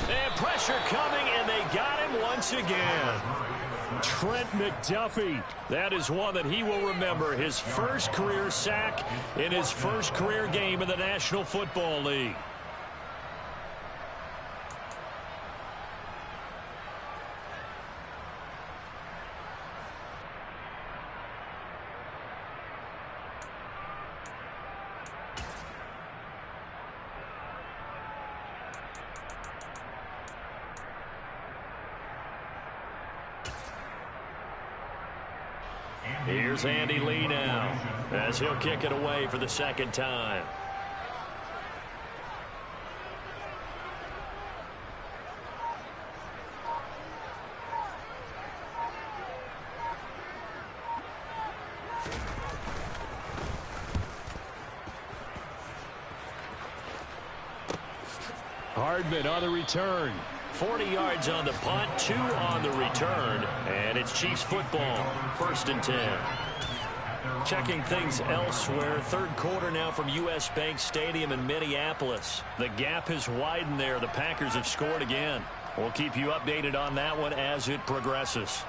And pressure coming, and they got him once again. Trent McDuffie. That is one that he will remember. His first career sack in his first career game in the National Football League. Here's Andy Lee now, as he'll kick it away for the second time. Hardman on the return. 40 yards on the punt, 2 on the return, and it's Chiefs football, 1st and 10. Checking things elsewhere, third quarter now from U.S. Bank Stadium in Minneapolis. The gap has widened there. The Packers have scored again. We'll keep you updated on that one as it progresses.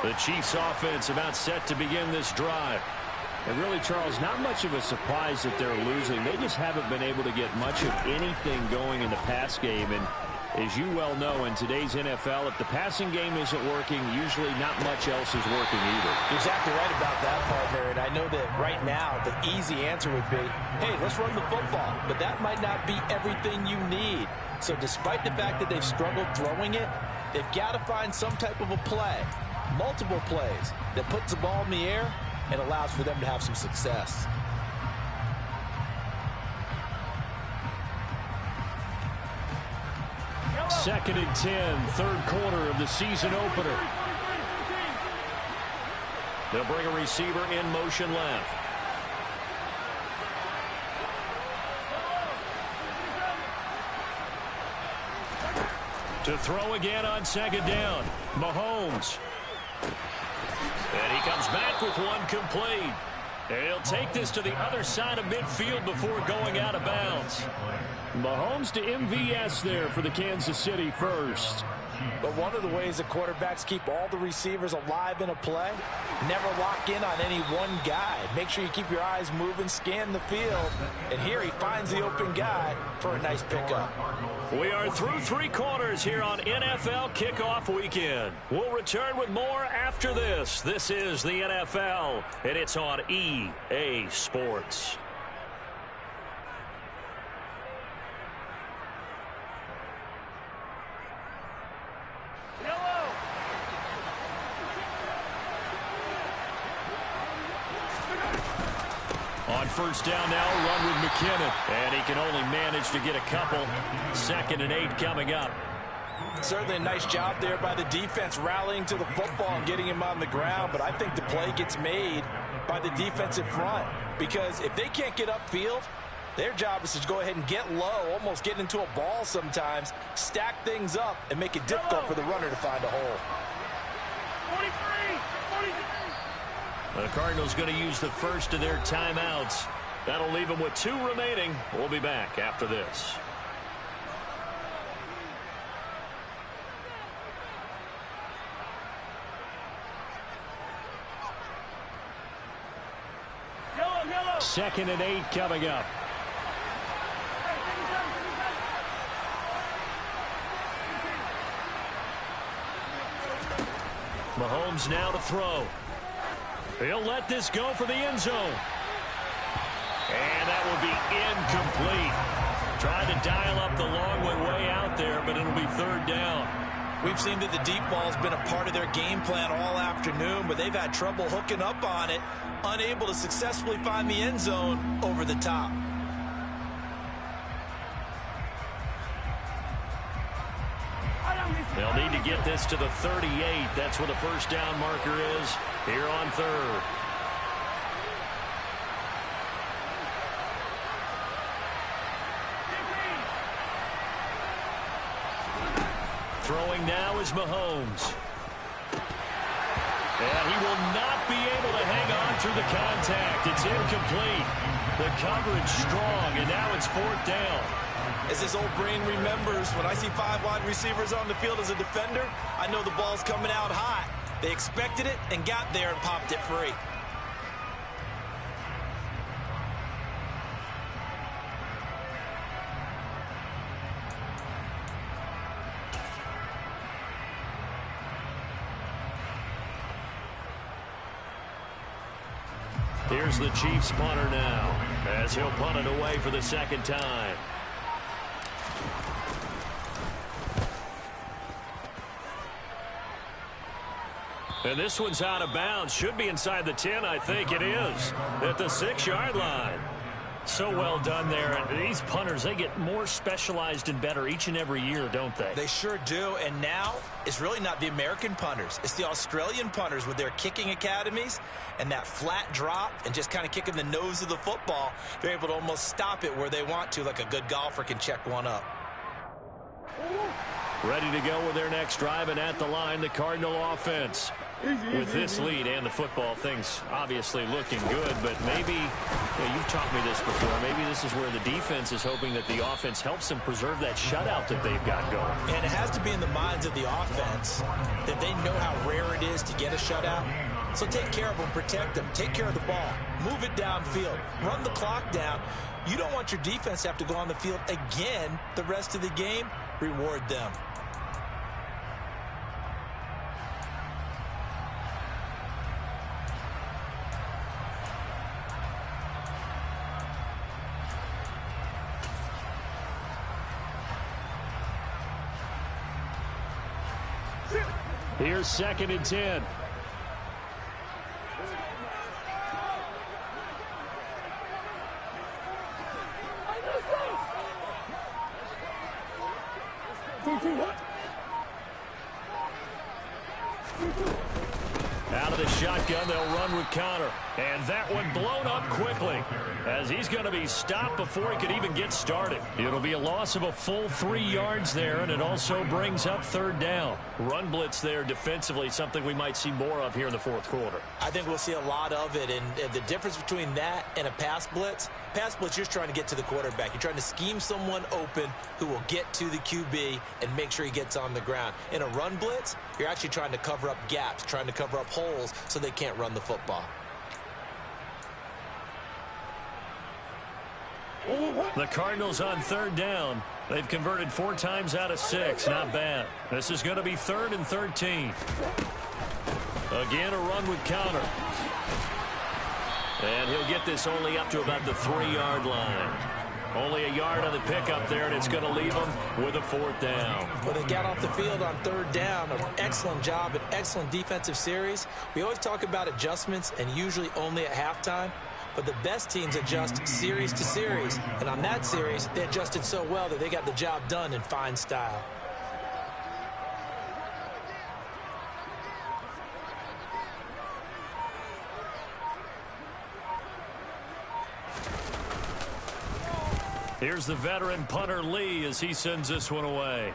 The Chiefs offense about set to begin this drive. And really, Charles, not much of a surprise that they're losing. They just haven't been able to get much of anything going in the pass game. And as you well know, in today's NFL, if the passing game isn't working, usually not much else is working either. You're exactly right about that, partner. And I know that right now the easy answer would be, hey, let's run the football. But that might not be everything you need. So despite the fact that they've struggled throwing it, they've got to find some type of a play, multiple plays, that puts the ball in the air and allows for them to have some success. Second and 10, third quarter of the season opener. They'll bring a receiver in motion left. To throw again on second down, Mahomes. And he comes back with one complete. And he'll take this to the other side of midfield before going out of bounds. Mahomes to MVS there for the Kansas City first. But one of the ways that quarterbacks keep all the receivers alive in a play, never lock in on any one guy. Make sure you keep your eyes moving, scan the field. And here he finds the open guy for a nice pickup. We are through three quarters here on NFL Kickoff Weekend. We'll return with more after this. This is the NFL, and it's on EA Sports. On first down now, run with McKinnon. And he can only manage to get a couple. 2nd and 8 coming up. Certainly a nice job there by the defense rallying to the football and getting him on the ground. But I think the play gets made by the defensive front. Because if they can't get upfield, their job is to go ahead and get low, almost get into a ball sometimes, stack things up, and make it difficult for the runner to find a hole. 43, 43. The Cardinals going to use the first of their timeouts. That'll leave them with 2 remaining. We'll be back after this. Yellow. 2nd and 8 coming up. Mahomes now to throw. He'll let this go for the end zone. And that will be incomplete. Trying to dial up the long way out there, but it'll be 3rd down. We've seen that the deep ball's been a part of their game plan all afternoon, but they've had trouble hooking up on it, unable to successfully find the end zone over the top. They'll need to get this to the 38. That's where the first down marker is here on 3rd. Throwing now is Mahomes. And he will not be able to hang on through the contact. It's incomplete. The coverage strong, and now it's 4th down. As his old brain remembers, when I see 5 wide receivers on the field as a defender, I know the ball's coming out hot. They expected it and got there and popped it free. Here's the Chiefs punter now, as he'll punt it away for the 2nd time. And this one's out of bounds. Should be inside the 10, I think it is, at the 6-yard line. So well done there. And these punters, they get more specialized and better each and every year, don't they? They sure do. And now it's really not the American punters. It's the Australian punters with their kicking academies and that flat drop and just kind of kicking the nose of the football. They're able to almost stop it where they want to, like a good golfer can check one up. Ready to go with their next drive, and at the line, the Cardinal offense. With this lead and the football, things obviously looking good, but maybe, you've taught me this before, maybe this is where the defense is hoping that the offense helps them preserve that shutout that they've got going. And it has to be in the minds of the offense that they know how rare it is to get a shutout. So take care of them, protect them, take care of the ball, move it downfield, run the clock down. You don't want your defense to have to go on the field again the rest of the game. Reward them. Here's 2nd and 10. Out of the shotgun, they'll run with Connor. And that one blown up quickly, as he's going to be stopped before he could even get started. It'll be a loss of a full 3 yards there, and it also brings up 3rd down. Run blitz there defensively, something we might see more of here in the 4th quarter. I think we'll see a lot of it, and the difference between that and a pass blitz, you're just trying to get to the quarterback. You're trying to scheme someone open who will get to the QB and make sure he gets on the ground. In a run blitz, you're actually trying to cover up gaps, trying to cover up holes so they can't run the football. The Cardinals on 3rd down. They've converted 4 times out of 6. Not bad. This is going to be 3rd and 13. Again, a run with Connor. And he'll get this only up to about the 3-yard line. Only a yard on the pickup there, and it's going to leave him with a 4th down. Well, they got off the field on 3rd down. An excellent job, an excellent defensive series. We always talk about adjustments, and usually only at halftime. But the best teams adjust series to series. And on that series, they adjusted so well that they got the job done in fine style. Here's the veteran punter Lee as he sends this one away.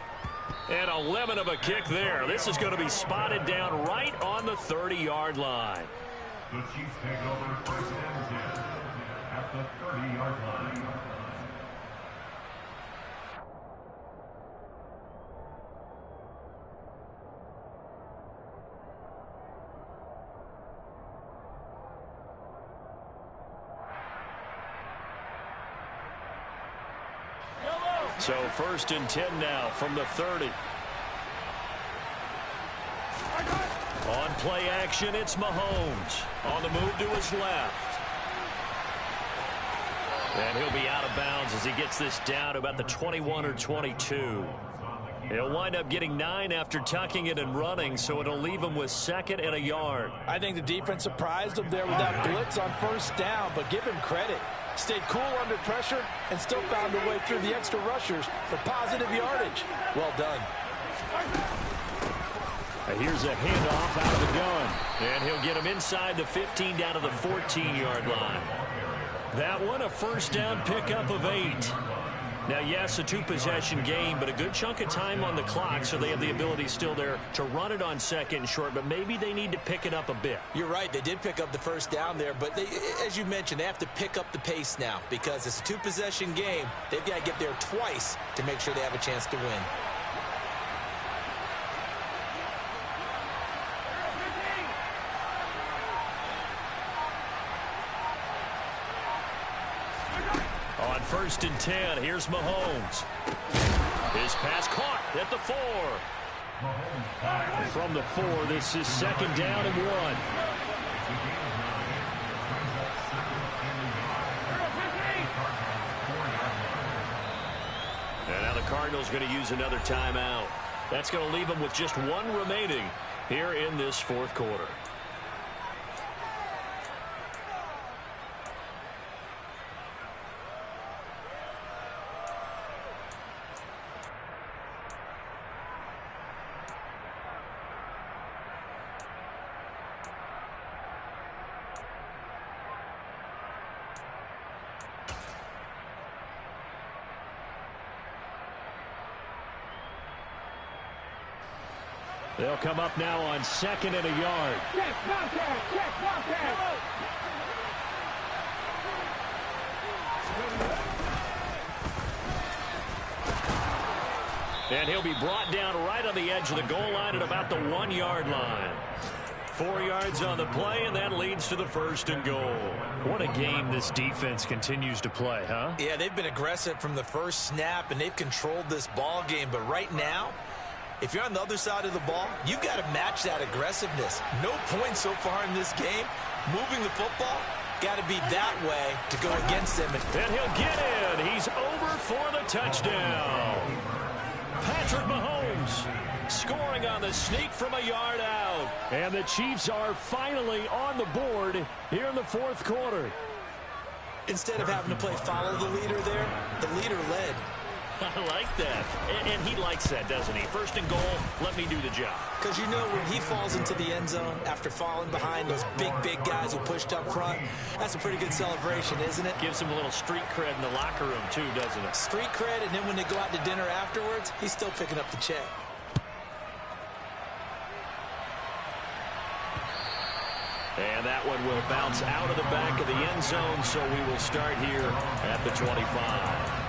And a lemon of a kick there. This is going to be spotted down right on the 30-yard line. The Chiefs take over 1st and 10 at the 30-yard line. So 1st and 10 now from the 30. On play action, it's Mahomes. On the move to his left. And he'll be out of bounds as he gets this down to about the 21 or 22. He'll wind up getting 9 after tucking it and running, so it'll leave him with 2nd and a yard. I think the defense surprised him there with that blitz on 1st down, but give him credit. Stayed cool under pressure and still found a way through the extra rushers for positive yardage. Well done. Here's a handoff out of the gun. And he'll get him inside the 15 down to the 14-yard line. That one a 1st down pickup of 8. Now, yes, a two-possession game, but a good chunk of time on the clock, so they have the ability still there to run it on second and short, but maybe they need to pick it up a bit. You're right. They did pick up the first down there, but they, as you mentioned, they have to pick up the pace now because it's a two-possession game. They've got to get there twice to make sure they have a chance to win. On 1st and 10, here's Mahomes. His pass caught at the 4. From the 4, this is 2nd down and 1. And now the Cardinals going to use another timeout. That's going to leave them with just one remaining here in this 4th quarter. They'll come up now on 2nd and a yard. And he'll be brought down right on the edge of the goal line at about the 1-yard line. 4 yards on the play, and that leads to the 1st and goal. What a game this defense continues to play, huh? Yeah, they've been aggressive from the first snap, and they've controlled this ball game. But right now, if you're on the other side of the ball, you've got to match that aggressiveness. No points so far in this game. Moving the football, got to be that way to go against them. And he'll get in. He's over for the touchdown. Patrick Mahomes scoring on the sneak from a yard out. And the Chiefs are finally on the board here in the 4th quarter. Instead of having to play follow the leader there, the leader led. I like that. And he likes that, doesn't he? 1st and goal, let me do the job. Because you know when he falls into the end zone after falling behind those big guys who pushed up front, that's a pretty good celebration, isn't it? Gives him a little street cred in the locker room, too, doesn't it? Street cred, and then when they go out to dinner afterwards, he's still picking up the check. And that one will bounce out of the back of the end zone, so we will start here at the 25.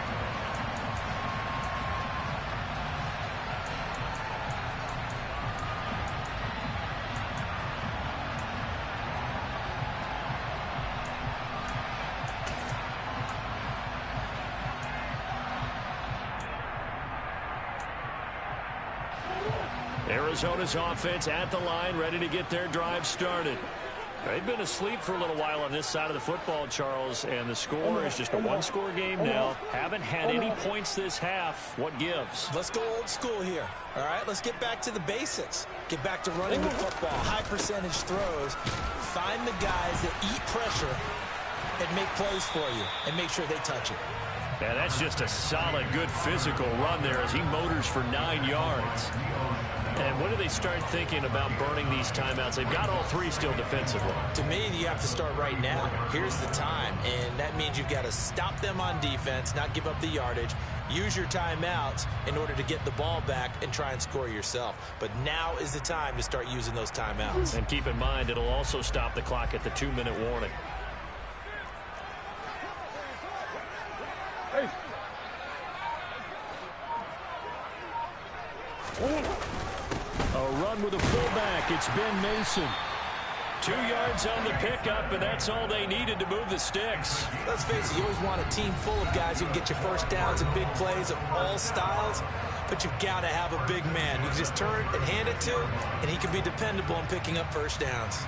Arizona's offense at the line, ready to get their drive started. They've been asleep for a little while on this side of the football, Charles, and the score is just a one-score game now. Haven't had any points this half. What gives? Let's go old school here. All right, let's get back to the basics. Get back to running the football, high-percentage throws. Find the guys that eat pressure and make plays for you and make sure they touch it. Yeah, that's just a solid, good physical run there as he motors for 9 yards. And when do they start thinking about burning these timeouts? They've got all 3 still defensively. To me, you have to start right now. Here's the time, and that means you've got to stop them on defense, not give up the yardage, use your timeouts in order to get the ball back and try and score yourself. But now is the time to start using those timeouts. And keep in mind, it'll also stop the clock at the 2-minute warning. A run with a fullback. It's Ben Mason. 2 yards on the pickup, and that's all they needed to move the sticks. Let's face it, you always want a team full of guys who can get you first downs and big plays of all styles, but you've got to have a big man. You can just turn and hand it to, and he can be dependable in picking up first downs.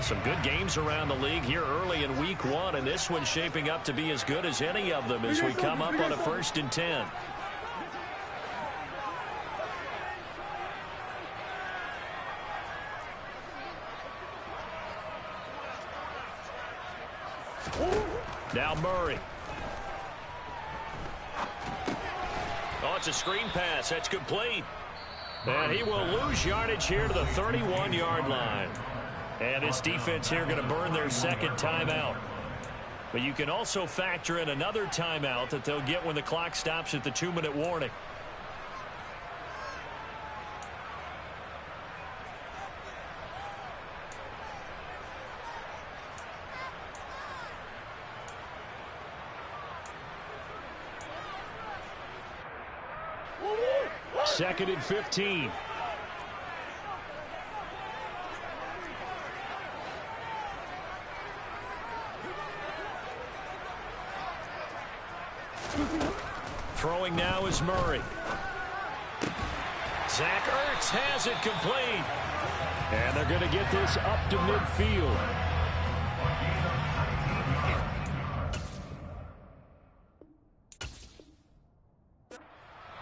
Some good games around the league here early in week 1, and this one's shaping up to be as good as any of them as we come up on a 1st and 10. Now Murray. Oh, it's a screen pass. That's complete. And he will lose yardage here to the 31-yard line. And this defense here going to burn their second timeout. But you can also factor in another timeout that they'll get when the clock stops at the 2-minute warning. Second and 15. Throwing now is Murray. Zach Ertz has it complete. And they're going to get this up to midfield.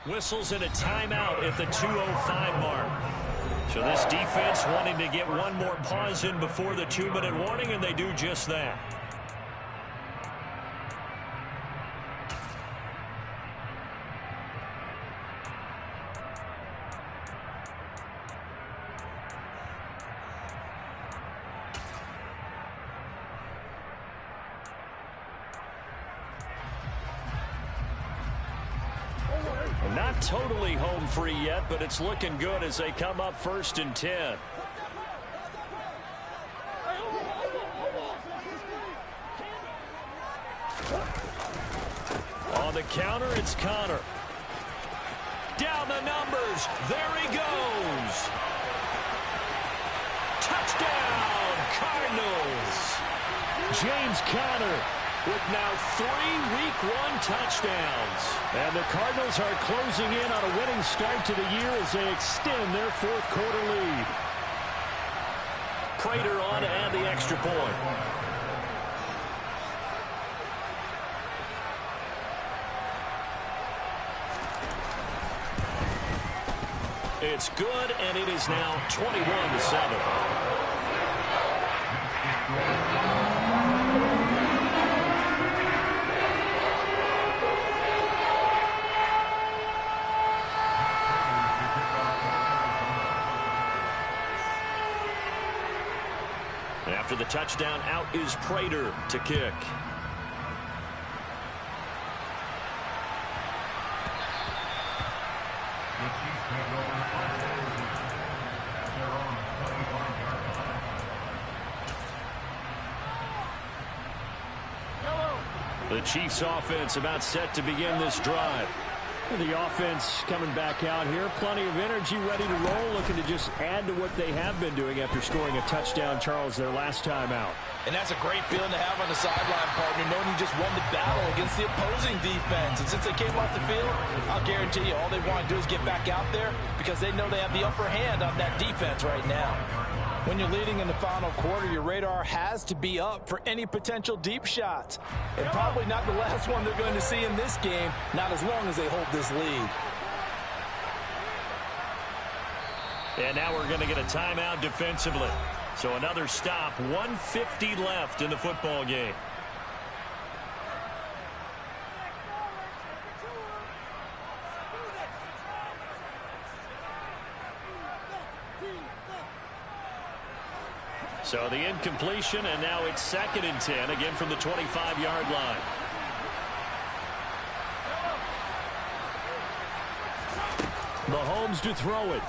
Whistles in a timeout at the 2:05 mark. So this defense wanting to get one more pause in before the 2-minute warning, and they do just that. Not totally home free yet, but it's looking good as they come up 1st and 10. On the counter, it's Connor. Down the numbers. There he goes. Touchdown, Cardinals. James Conner with now 3 Week 1 touchdowns. And the Cardinals are closing in on a winning start to the year as they extend their 4th quarter lead. Prater on to add the extra point. It's good, and it is now 21-7. After the touchdown, out is Prater to kick. The Chiefs offense about set to begin this drive. The offense coming back out here. Plenty of energy, ready to roll, looking to just add to what they have been doing after scoring a touchdown, Charles, their last time out. And that's a great feeling to have on the sideline, partner, knowing you just won the battle against the opposing defense. And since they came off the field, I'll guarantee you all they want to do is get back out there because they know they have the upper hand on that defense right now. When you're leading in the final quarter, your radar has to be up for any potential deep shots. And probably not the last one they're going to see in this game, not as long as they hold this lead. And now we're going to get a timeout defensively. So another stop, 1:50 left in the football game. So the incompletion, and now it's 2nd and 10, again from the 25-yard line. Mahomes to throw it.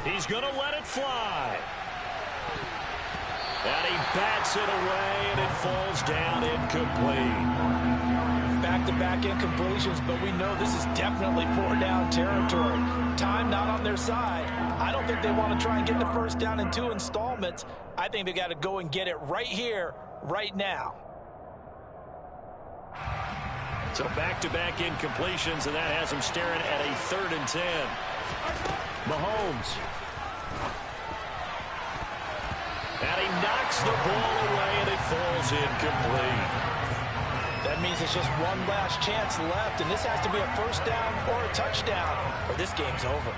He's going to let it fly. And he bats it away, and it falls down incomplete. Back-to-back incompletions, but we know this is definitely 4-down territory. Time not on their side. I don't think they want to try and get the first down in 2 installments. I think they got to go and get it right here, right now. So back-to-back incompletions, and that has them staring at a 3rd and 10. Mahomes. And he knocks the ball away, and it falls incomplete. That means it's just one last chance left, and this has to be a first down or a touchdown, or this game's over.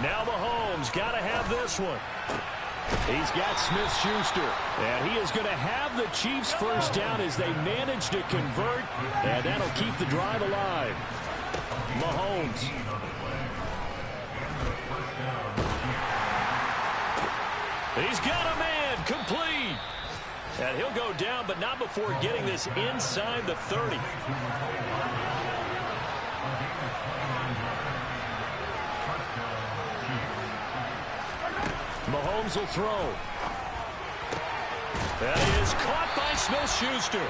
Now Mahomes got to have this one. He's got Smith-Schuster, and he is going to have the Chiefs first down as they manage to convert, and that'll keep the drive alive. Mahomes. He's got a man, complete. And he'll go down, but not before getting this inside the 30. Mahomes will throw. That is caught by Smith-Schuster.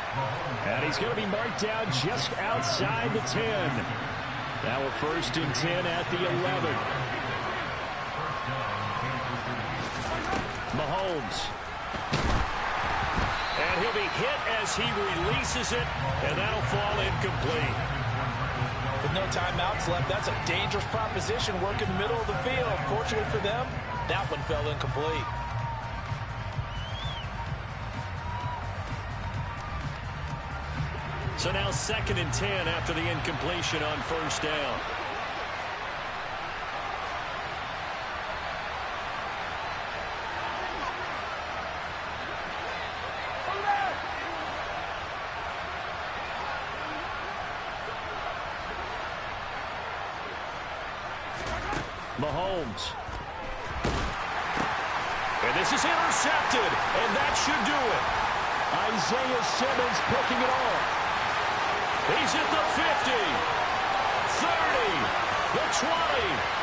And he's going to be marked down just outside the 10. Now a 1st and 10 at the 11. Mahomes. And he'll be hit as he releases it, and that'll fall incomplete. With no timeouts left, that's a dangerous proposition. Work in the middle of the field. Fortunately for them, that one fell incomplete. So now 2nd and 10 after the incompletion on 1st down. Mahomes. And this is intercepted, and that should do it. Isaiah Simmons picking it off. He's at the 50, 30, the 20.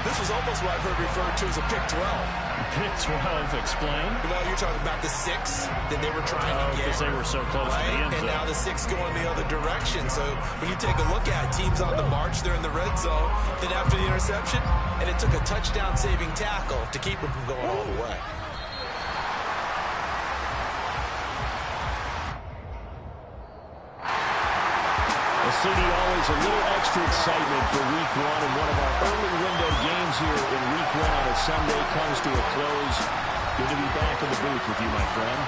This was almost what I've heard referred to as a pick 12. Pick 12, explain. Well, you're talking about the 6 that they were trying to get. Because they were so close to the end zone. And now the 6 going the other direction. So when you take a look at it, teams on the march, they're in the red zone. Then after the interception, and it took a touchdown-saving tackle to keep them from going all the way. CD, always a little extra excitement for Week 1, and one of our early window games here in Week 1 on a Sunday comes to a close. Good to be back in the booth with you, my friend.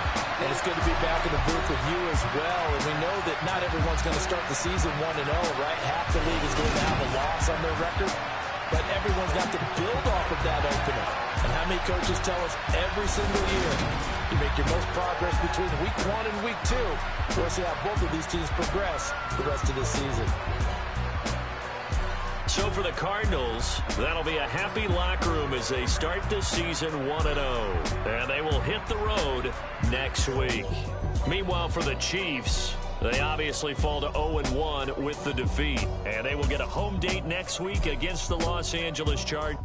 And it's good to be back in the booth with you as well. And we know that not everyone's going to start the season 1-0, right? Half the league is going to have a loss on their record. But everyone's got to build off of that opener. And how many coaches tell us every single year, you make your most progress between Week 1 and Week 2. We'll see how both of these teams progress the rest of this season. So for the Cardinals, that'll be a happy locker room as they start the season 1-0. And they will hit the road next week. Meanwhile, for the Chiefs, they obviously fall to 0-1 with the defeat. And they will get a home date next week against the Los Angeles Chargers.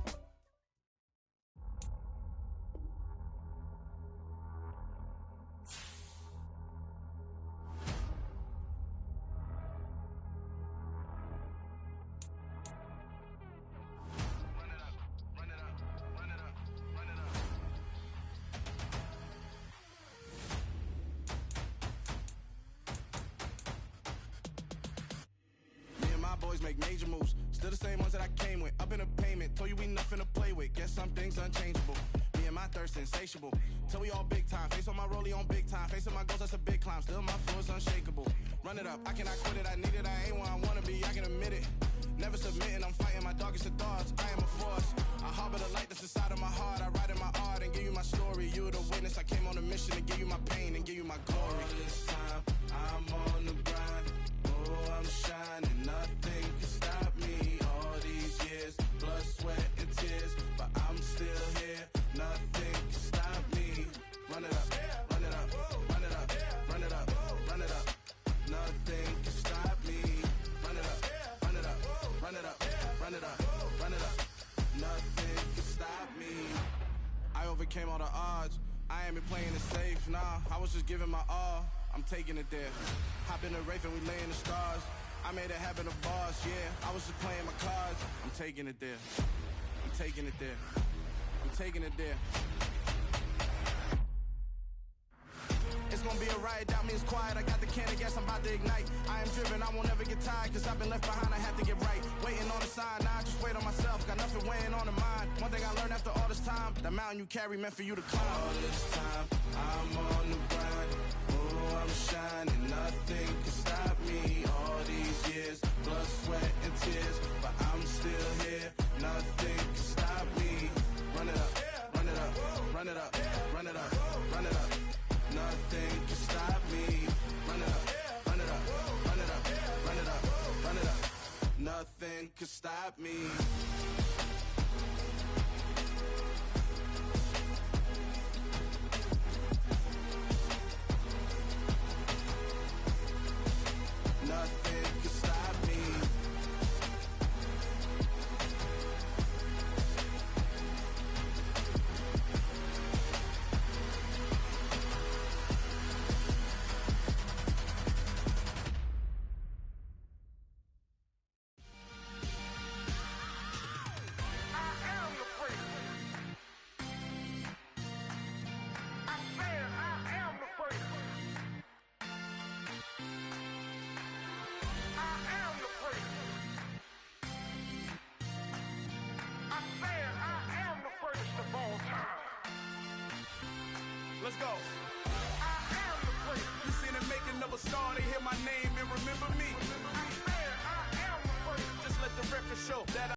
Make major moves, still the same ones that I came with. Up in a payment, told you we nothing to play with. Guess some things unchangeable. Me and my thirst insatiable. Till we all big time. Face on my rollie on big time. Facing my goals, that's a big climb. Still my flow is unshakable. Run it up, I cannot quit it. I need it, I ain't where I wanna be. I can admit it. Never submitting, I'm fighting my darkest of thoughts. I am a force. I harbor the light that's inside of my heart. I write in my art and give you my story. You the witness. I came on a mission to give you my pain and give you my glory. All this time, I'm on the grind. Oh, I'm shining. Nothing can stop me. All these years, blood, sweat, and tears. But I'm still here. Nothing can stop me. Run it up, run it up, run it up, run it up, run it up. Nothing can stop me. Run it up, run it up, run it up, run it up, run it up. Nothing can stop me. I overcame all the odds. I ain't been playing it safe, nah. I was just giving my all. I'm taking it there. Hop in the Wraith and we lay in the stars. I made it happen, a boss, yeah. I was just playing my cards. I'm taking it there. I'm taking it there. I'm taking it there. It's gonna be a riot, doubt me it's quiet. I got the can of gas, I'm about to ignite. I am driven, I won't ever get tired. Cause I've been left behind, I have to get right. Waiting on the sign, now I just wait on myself. Got nothing weighing on the mind. One thing I learned after all this time, the mountain you carry meant for you to climb. All this time, I'm on the grind. Oh, I'm shining, nothing can stop me. All these years, blood, sweat, and tears. stop me. Nothing can stop me. Let's go. You seen the making of a star, they hear my name and remember me. Just let the record show that